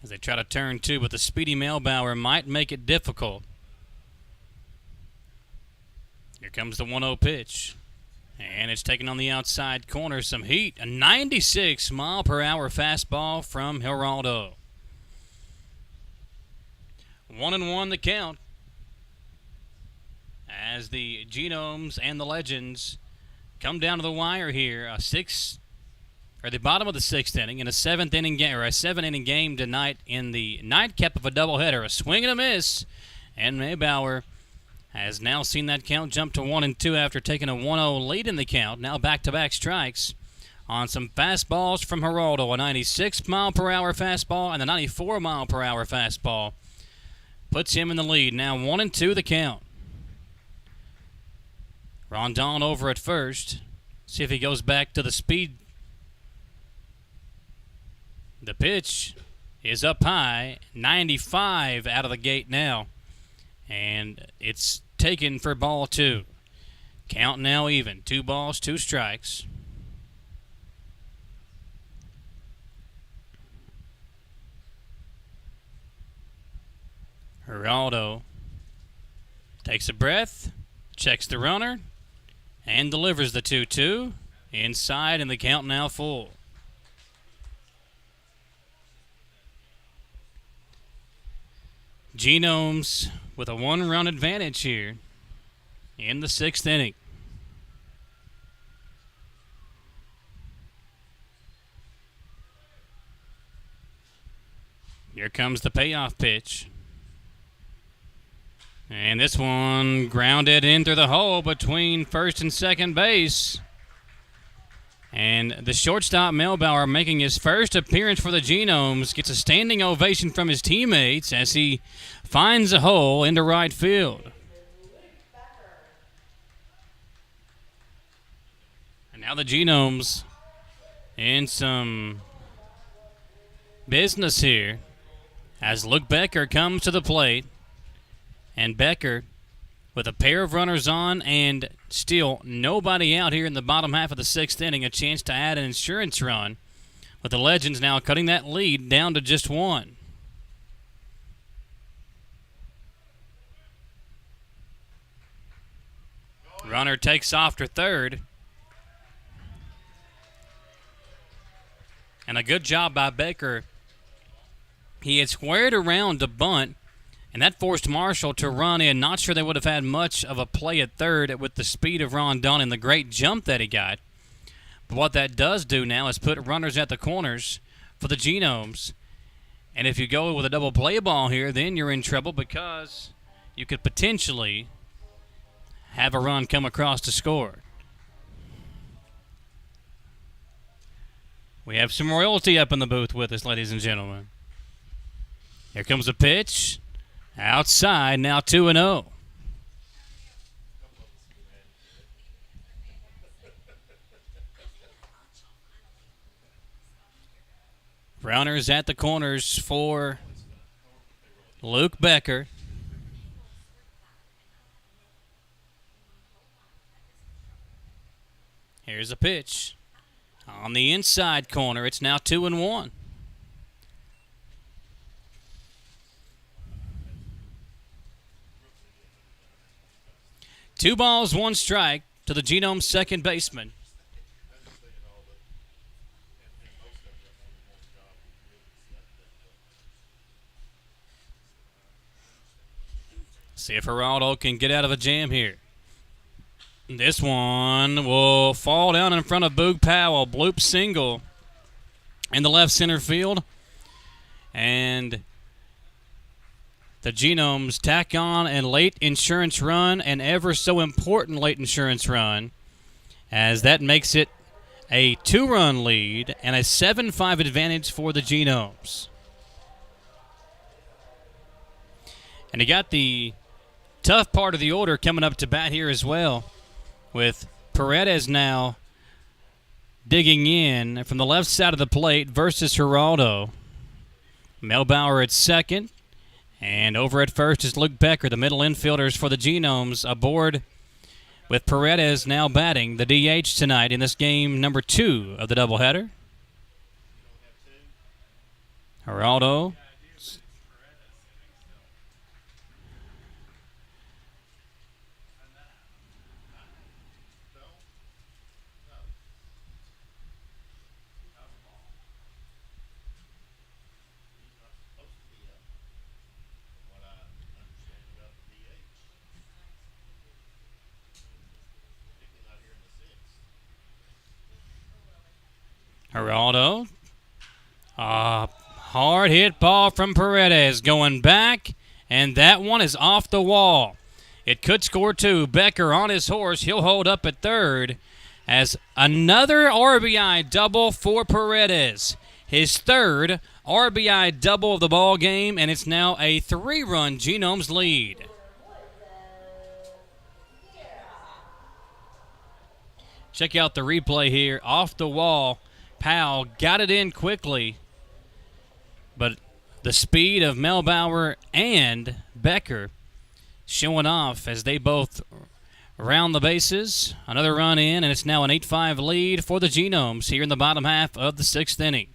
as they try to turn two, but the speedy Melbauer might make it difficult. Here comes the 1-0 pitch. And it's taken on the outside corner. Some heat. A 96-mile-per-hour fastball from Geraldo. 1-1 the count as the Genomes and the Legends come down to the wire here. The bottom of the sixth inning in a seven-inning game tonight in the nightcap of a doubleheader. A swing and a miss, and Melbauer has now seen that count jump to 1-2 after taking a 1-0 lead in the count. Now back-to-back strikes on some fastballs from Geraldo. A 96-mile-per-hour fastball and a 94-mile-per-hour fastball puts him in the lead. Now 1-2 the count. Rondon over at first. See if he goes back to the speed. The pitch is up high. 95 out of the gate now. And it's taken for ball two. Count now even. 2 balls, 2 strikes. Geraldo takes a breath, checks the runner, and delivers the 2-2 inside, and the count now full. Genomes with a 1-run advantage here in the 6th inning. Here comes the payoff pitch. And this one grounded into the hole between first and second base. And the shortstop, Melbauer, making his first appearance for the Genomes, gets a standing ovation from his teammates as he finds a hole into right field. And now the Genomes in some business here as Luke Becker comes to the plate. And Becker, with a pair of runners on and still nobody out here in the bottom half of the 6th inning, a chance to add an insurance run, with the Legends now cutting that lead down to just 1. Runner takes off to third. And a good job by Becker. He had squared around to bunt, and that forced Marshall to run in. Not sure they would have had much of a play at third with the speed of Rondon and the great jump that he got. But what that does do now is put runners at the corners for the Genomes. And if you go with a double play ball here, then you're in trouble because you could potentially have a run come across to score. We have some royalty up in the booth with us, ladies and gentlemen. Here comes a pitch. Outside, now 2-0. Runners at the corners for Luke Becker. Here's a pitch. On the inside corner, it's now 2-1. Two balls, 1 strike to the Genomes second baseman. See if Geraldo can get out of a jam here. This one will fall down in front of Boog Powell. Bloop single in the left center field. And the Genomes tack on a late insurance run, an ever so important late insurance run, as that makes it a 2-run lead and a 7-5 advantage for the Genomes. And you got the tough part of the order coming up to bat here as well, with Paredes now digging in from the left side of the plate versus Geraldo. Melbauer at second. And over at first is Luke Becker, the middle infielders for the Genomes, aboard with Paredes now batting the DH tonight in this game number 2 of the doubleheader. Geraldo. Geraldo. Hard hit ball from Paredes going back, and that one is off the wall. It could score 2. Becker on his horse. He'll hold up at third as another RBI double for Paredes. His third RBI double of the ball game, and it's now a 3-run Genomes lead. Check out the replay here. Off the wall. Powell got it in quickly, but the speed of Melbauer and Becker showing off as they both round the bases. Another run in, and it's now an 8-5 lead for the Genomes here in the bottom half of the 6th inning.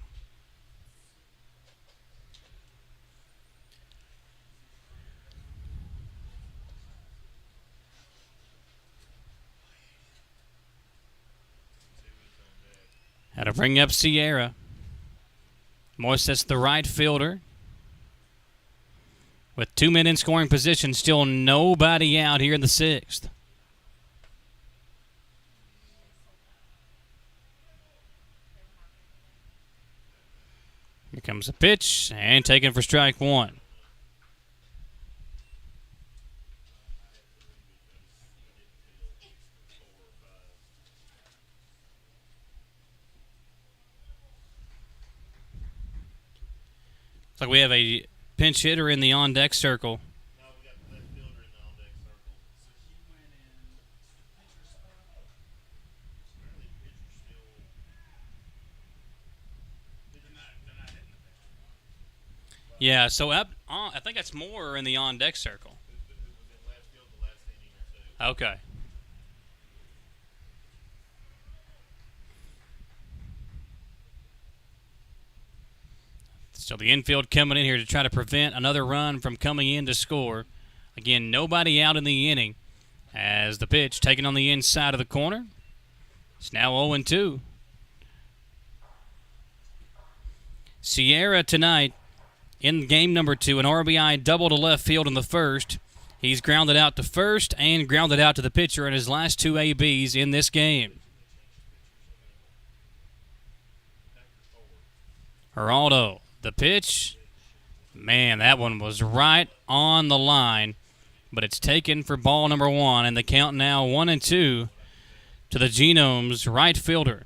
Had to bring up Sierra. Moises, the right fielder. With 2 men in scoring position, still nobody out here in the 6th. Here comes a pitch, and taken for strike 1. Looks like we have a pinch hitter in the on-deck circle. No, we got the left fielder in the on-deck circle. So he went in pitcher spot. Apparently the pitcher's still... They're not hitting the pitcher. Yeah, so I think that's more in the on-deck circle. It was in left field the last inning or 2. Okay. So the infield coming in here to try to prevent another run from coming in to score. Again, nobody out in the inning as the pitch taken on the inside of the corner. It's now 0-2. Sierra tonight in game number 2, an RBI double to left field in the first. He's grounded out to first and grounded out to the pitcher in his last 2 ABs in this game. Geraldo. The pitch, man, that one was right on the line, but it's taken for ball number 1, and the count now 1-2 to the Genomes right fielder.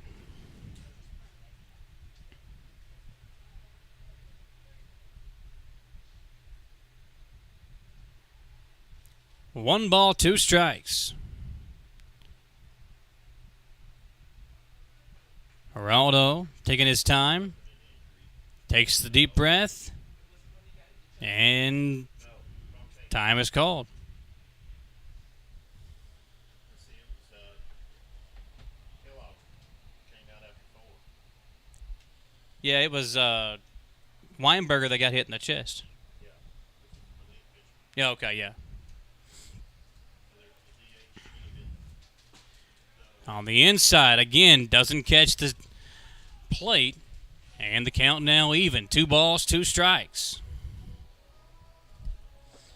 One ball, 2 strikes. Geraldo taking his time. Takes the deep breath, and time is called. Yeah, it was Weinberger that got hit in the chest. Yeah, okay, yeah. On the inside, again, doesn't catch the plate. And the count now even. 2 balls, 2 strikes.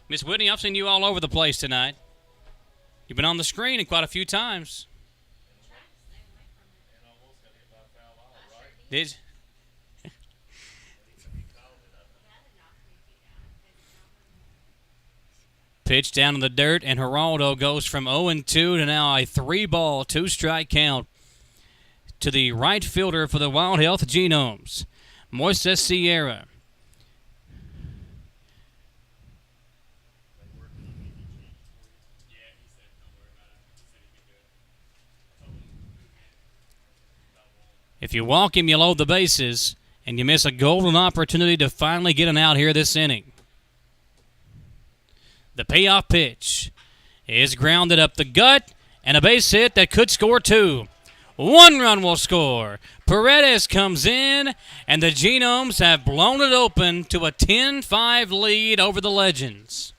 Miss Whitney, I've seen you all over the place tonight. You've been on the screen quite a few times. Did you? Pitch down in the dirt, and Geraldo goes from 0-2 to now a 3-ball, 2-strike count to the right fielder for the Wild Health Genomes, Moises Sierra. If you walk him, you load the bases, and you miss a golden opportunity to finally get an out here this inning. The payoff pitch is grounded up the gut, and a base hit that could score 2. 1 run will score. Paredes comes in, and the Genomes have blown it open to a 10-5 lead over the Legends.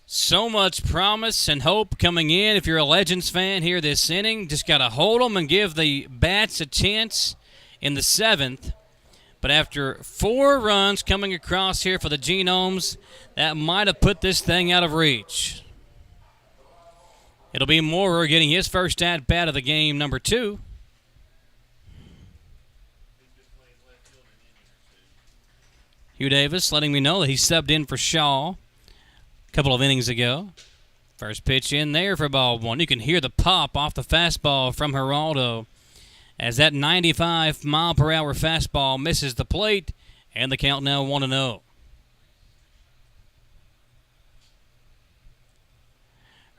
So much promise and hope coming in. If you're a Legends fan here this inning, just got to hold them and give the bats a chance in the 7th. But after 4 runs coming across here for the Genomes, that might have put this thing out of reach. It'll be Moorer getting his first at-bat of the game, number 2. Hugh Davis letting me know that he subbed in for Shaw a couple of innings ago. First pitch in there for ball 1. You can hear the pop off the fastball from Geraldo as that 95-mile-per-hour fastball misses the plate, and the count now 1-0.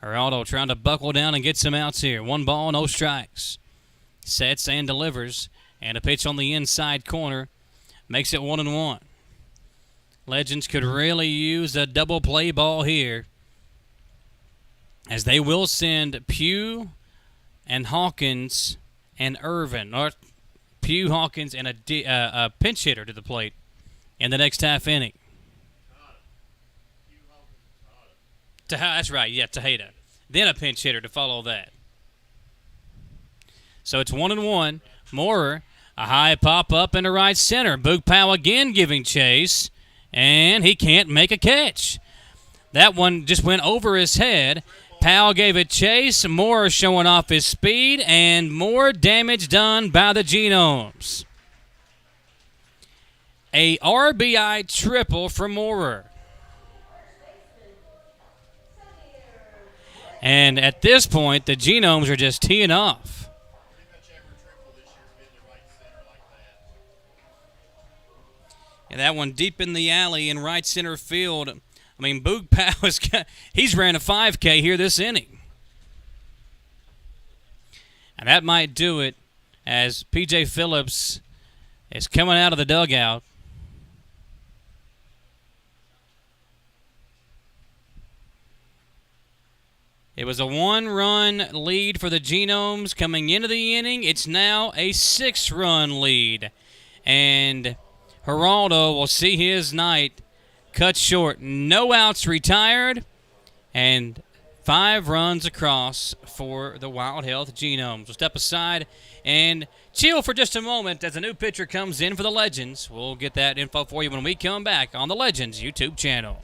Geraldo trying to buckle down and get some outs here. 1 ball, no strikes. Sets and delivers, and a pitch on the inside corner makes it 1-1. Legends could really use a double play ball here, as they will send Pugh and Hawkins and Irvin, or Pugh, Hawkins, and a pinch hitter to the plate in the next half inning. That's right, yeah, Tejeda. Then a pinch hitter to follow that. So it's 1-1. Moorer, a high pop up into right center. Boog Powell again giving chase, and he can't make a catch. That one just went over his head. Powell gave it chase. Moorer showing off his speed, and more damage done by the Genomes. A RBI triple for Moorer. And at this point, the Genomes are just teeing off. And that one deep in the alley in right center field. I mean, Boog Powell, he's ran a 5K here this inning. And that might do it as P.J. Phillips is coming out of the dugout. It was a 1-run lead for the Genomes coming into the inning. It's now a 6-run lead. And Geraldo will see his night cut short. No outs retired, and 5 runs across for the Wild Health Genomes. We'll step aside and chill for just a moment as a new pitcher comes in for the Legends. We'll get that info for you when we come back on the Legends YouTube channel.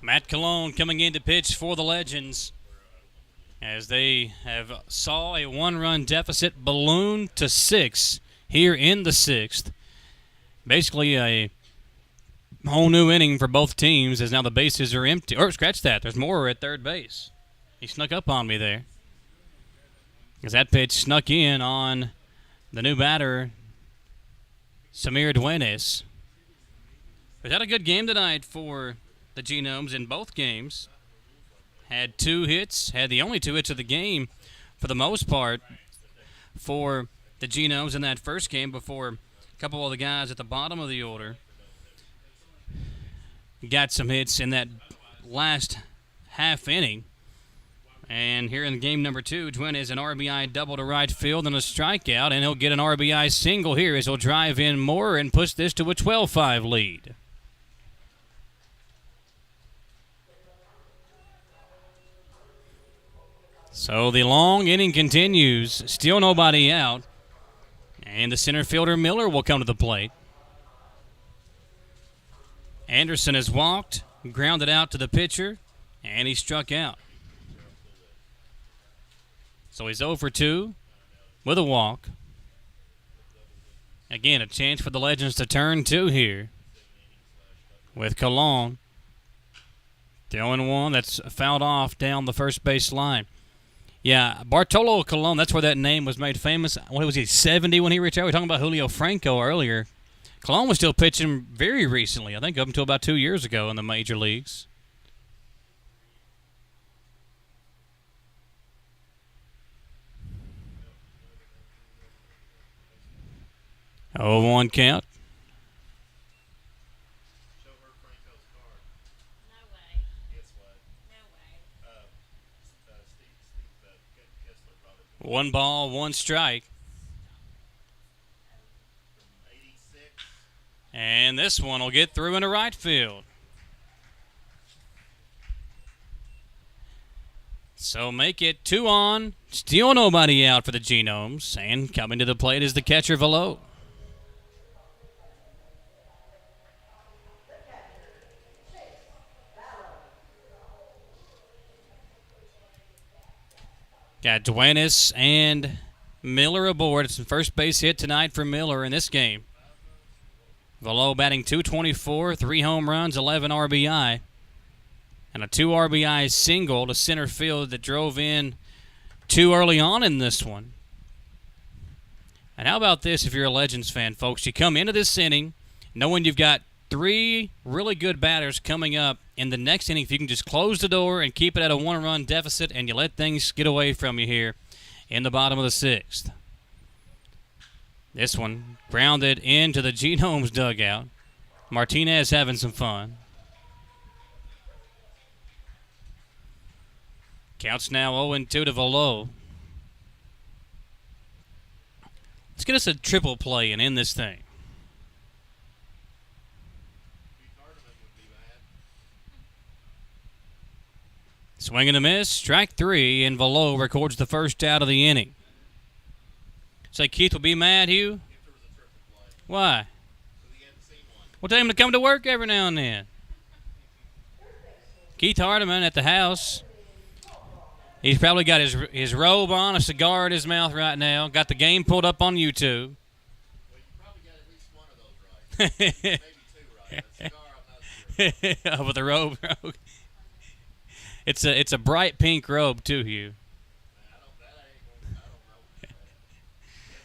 Matt Cologne coming in to pitch for the Legends as they have saw a one-run deficit balloon to 6 here in the 6th. Basically a whole new inning for both teams as now the bases are empty. Or scratch that, there's more at third base. He snuck up on me there. As that pitch snuck in on the new batter, Samir Duenes. But had a good game tonight for the Genomes in both games. Had 2 hits, had the only 2 hits of the game for the most part for the Genomes in that first game before a couple of the guys at the bottom of the order got some hits in that last half inning. And here in game number 2, Twin is an RBI double to right field and a strikeout, and he'll get an RBI single here as he'll drive in more and push this to a 12-5 lead. So the long inning continues. Still nobody out. And the center fielder Miller will come to the plate. Anderson has walked, grounded out to the pitcher, and he struck out. So he's 0 for 2 with a walk. Again, a chance for the Legends to turn 2 here with Cologne throwing one that's fouled off down the first base line. Yeah, Bartolo Colon, that's where that name was made famous. What was he, 70 when he retired? We were talking about Julio Franco earlier. Colon was still pitching very recently, I think up until about 2 years ago in the major leagues. Oh, 1 count. Show her Franco's card. No way. Guess what? No way. Steve Kessler brought it to 1 ball, 1 strike. from 86. And this one will get through into right field. So make it 2 on. Still nobody out for the Genomes. And coming to the plate is the catcher, Velo. Got Duenes and Miller aboard. It's the first base hit tonight for Miller in this game. Velo batting .224, 3 home runs, 11 RBI. And a 2 RBI single to center field that drove in too early on in this one. And how about this if you're a Legends fan, folks? You come into this inning knowing you've got 3 really good batters coming up in the next inning. If you can just close the door and keep it at a 1-run deficit and you let things get away from you here in the bottom of the 6th. This one grounded into the Genomes dugout. Martinez having some fun. Counts now 0-2 to Velo. Let's get us a triple play and end this thing. Swing and a miss, strike 3, and Velo records the first out of the inning. Say Keith will be mad, Hugh? If there was a triple play, Why? because he hadn't seen one. We'll tell him to come to work every now and then. Keith Hardiman at the house. He's probably got his robe on, a cigar in his mouth right now. Got the game pulled up on YouTube. Well, you probably got at least one of those right. Maybe 2 right. That cigar, I'm not sure. With the robe. It's a bright pink robe too, Hugh. I don't know. That's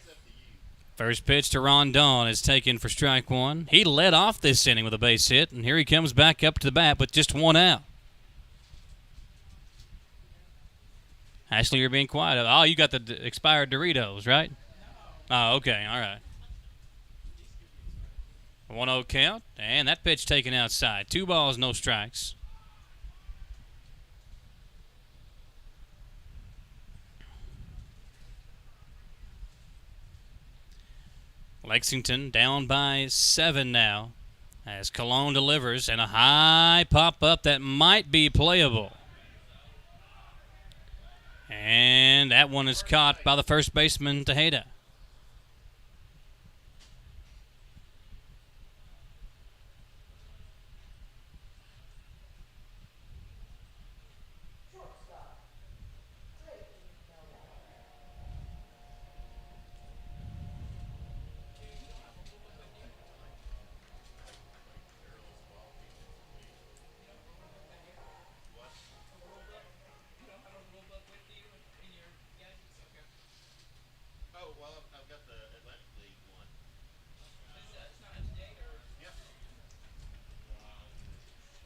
up to you. First pitch to Rondon is taken for strike 1. He led off this inning with a base hit, and here he comes back up to the bat with just 1 out. Ashley, you're being quiet. Oh, you got the expired Doritos, right? Oh, okay. All right. 1-0 count, and that pitch taken outside. 2 balls, no strikes. Lexington down by 7 now as Cologne delivers, and a high pop-up that might be playable. And that one is caught by the first baseman, Tejeda.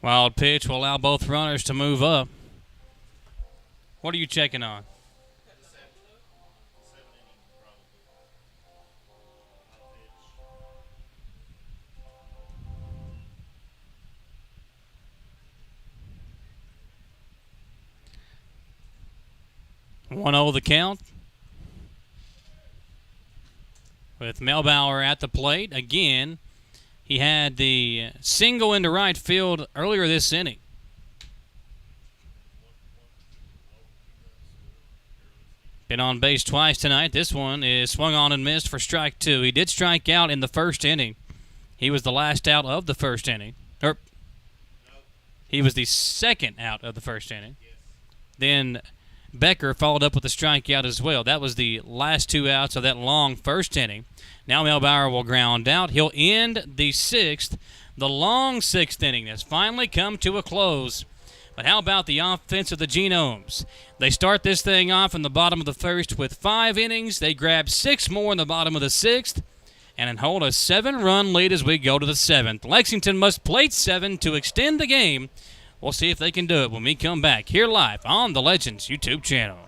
Wild pitch will allow both runners to move up. What are you checking on? Seven inning, probably. Hot pitch. 1-0 the count. With Melbauer at the plate. Again, he had the single into right field earlier this inning. Been on base twice tonight. This one is swung on and missed for strike 2. He did strike out in the first inning. He was the last out of the first inning. He was the second out of the first inning. Then Becker followed up with a strikeout as well. That was the last 2 outs of that long first inning. Now Melbauer will ground out. He'll end the 6th. The long 6th inning has finally come to a close. But how about the offense of the Genomes? They start this thing off in the bottom of the 1st with 5 innings. They grab 6 more in the bottom of the 6th and hold a 7-run lead as we go to the 7th. Lexington must plate 7 to extend the game. We'll see if they can do it when we come back here live on the Legends YouTube channel.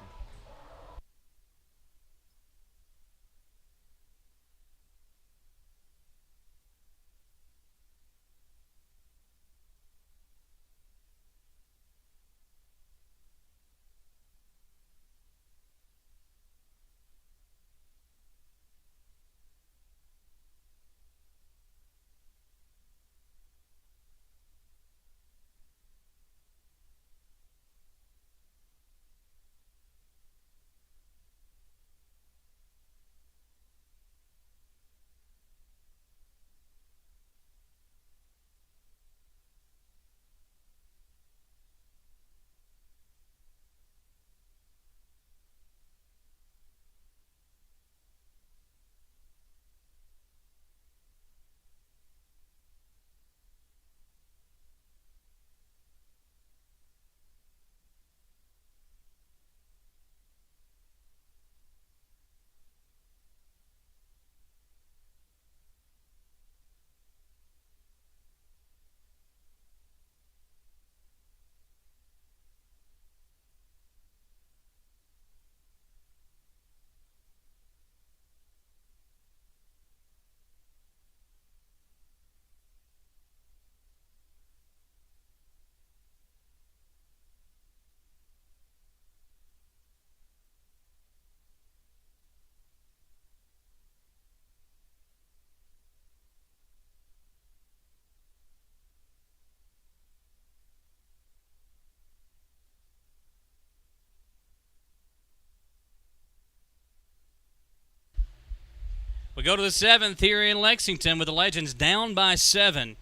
We go to the 7th here in Lexington with the Legends down by 7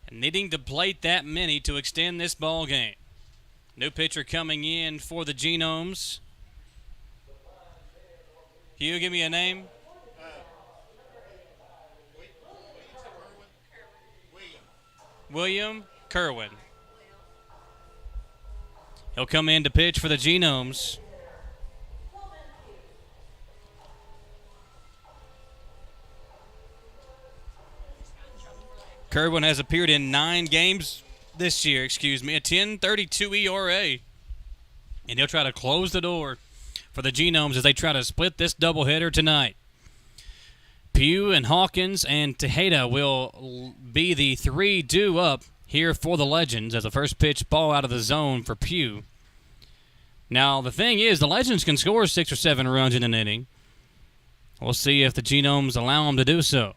and needing to plate that many to extend this ball game. New pitcher coming in for the Genomes. Hugh, give me a name. William Kerwin. He'll come in to pitch for the Genomes. Kerwin has appeared in 9 games this year, a 10.32 ERA. And he'll try to close the door for the Genomes as they try to split this doubleheader tonight. Pugh and Hawkins and Tejeda will be the 3 due up here for the Legends as the first pitch ball out of the zone for Pugh. Now, the thing is, the Legends can score 6 or 7 runs in an inning. We'll see if the Genomes allow them to do so.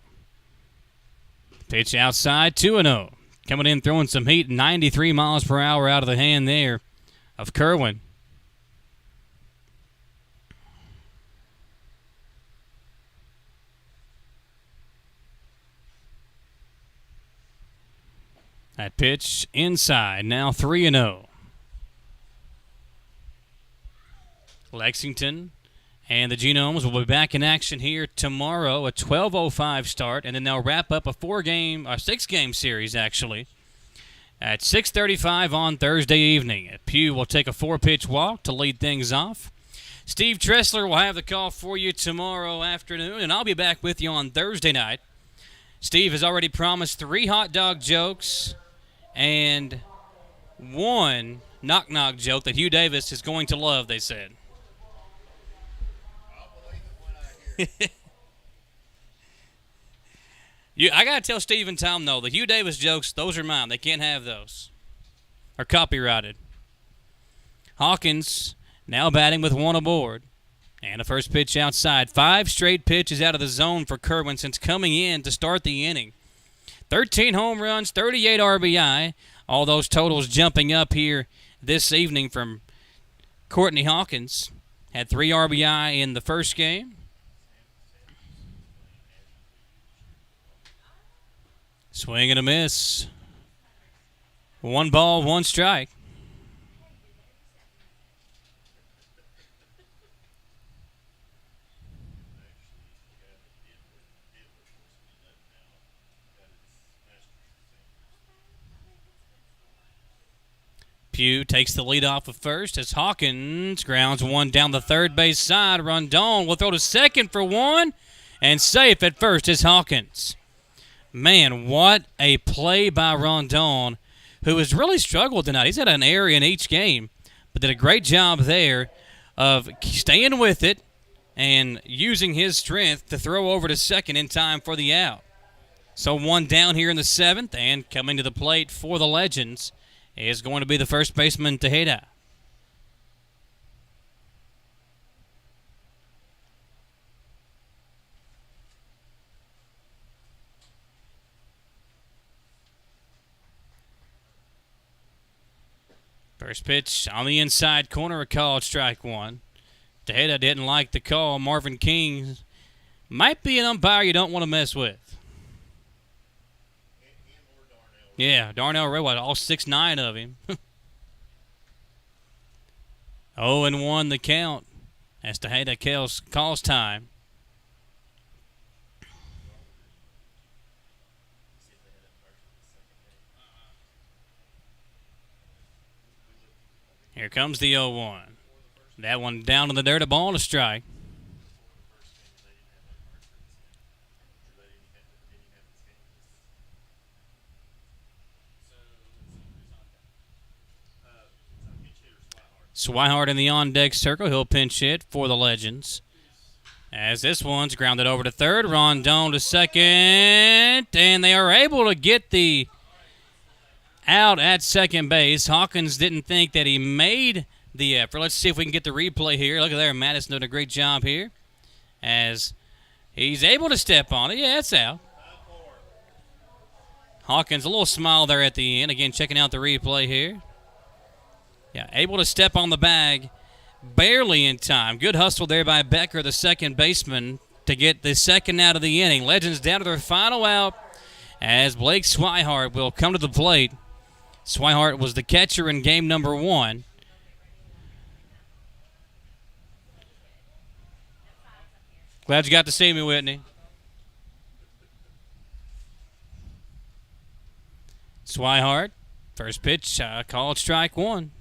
Pitch outside, 2-0. Coming in, throwing some heat, 93 miles per hour out of the hand there of Kerwin. That pitch inside, now 3-0. Lexington and the Genomes will be back in action here tomorrow, a 12:05 start, and then they'll wrap up a 6-game series, actually, at 6:35 on Thursday evening. Pugh will take a 4-pitch walk to lead things off. Steve Tressler will have the call for you tomorrow afternoon, and I'll be back with you on Thursday night. Steve has already promised 3 hot dog jokes and one knock-knock joke that Hugh Davis is going to love, they said. I'll believe it when I hear it. I got to tell Steve and Tom, though, the Hugh Davis jokes, those are mine. They can't have those. Are copyrighted. Hawkins now batting with one aboard. And the first pitch outside. 5 straight pitches out of the zone for Kerwin since coming in to start the inning. 13 home runs, 38 RBI. All those totals jumping up here this evening from Courtney Hawkins. Had 3 RBI in the first game. Swing and a miss. 1 ball, 1 strike. Pugh takes the lead off of first as Hawkins grounds one down the third base side. Rondon will throw to second for 1, and safe at first is Hawkins. Man, what a play by Rondon, who has really struggled tonight. He's had an error in each game, but did a great job there of staying with it and using his strength to throw over to second in time for the out. So 1 down here in the 7th, and coming to the plate for the Legends is going to be the first baseman, Tejeda. First pitch on the inside corner, a called strike 1. Tejeda didn't like the call. Marvin King might be an umpire you don't want to mess with. Yeah, Darnell Redwood, all 6'9" of him. 0-1 the count as Tejeda calls time. Here comes the 0-1. That one down in the dirt, a ball and a strike. Swihart in the on-deck circle. He'll pinch hit for the Legends. As this one's grounded over to third. Rondon to second. And they are able to get the out at second base. Hawkins didn't think that he made the effort. Let's see if we can get the replay here. Look at there. Madison doing a great job here. As he's able to step on it. Yeah, it's out. Hawkins, a little smile there at the end. Again, checking out the replay here. Yeah, able to step on the bag, barely in time. Good hustle there by Becker, the second baseman, to get the second out of the inning. Legends down to their final out as Blake Swihart will come to the plate. Swihart was the catcher in game number 1. Glad you got to see me, Whitney. Swihart, first pitch, called strike 1.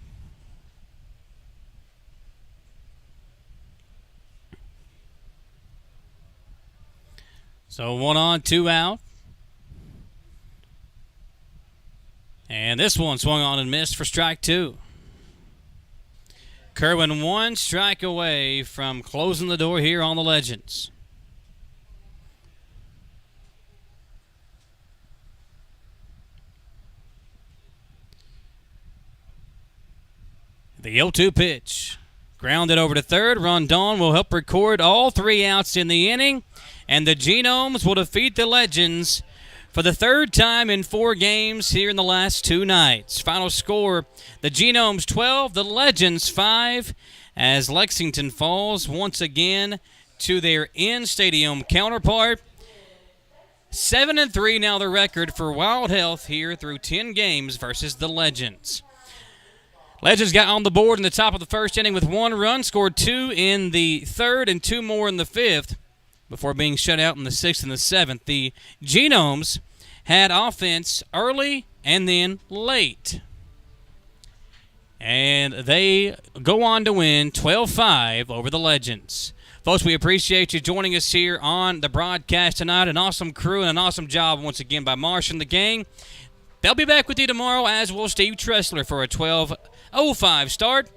So 1 on, 2 out. And this one swung on and missed for strike 2. Kerwin 1 strike away from closing the door here on the Legends. The 0-2 pitch. Grounded over to third. Rondon will help record all 3 outs in the inning. And the Genomes will defeat the Legends for the 3rd time in 4 games here in the last 2 nights. Final score, the Genomes 12, the Legends 5, as Lexington falls once again to their in-stadium counterpart. 7-3 now the record for Wild Health here through 10 games versus the Legends. Legends got on the board in the top of the first inning with 1 run, scored 2 in the 3rd and 2 more in the 5th. Before being shut out in the 6th and the 7th. The Genomes had offense early and then late. And they go on to win 12-5 over the Legends. Folks, we appreciate you joining us here on the broadcast tonight. An awesome crew and an awesome job once again by Marsh and the gang. They'll be back with you tomorrow, as will Steve Tressler for a 12:05 start.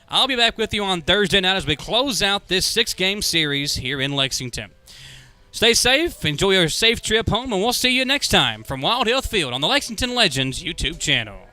I'll be back with you on Thursday night as we close out this 6-game series here in Lexington. Stay safe, enjoy your safe trip home, and we'll see you next time from Wild Health Field on the Lexington Legends YouTube channel.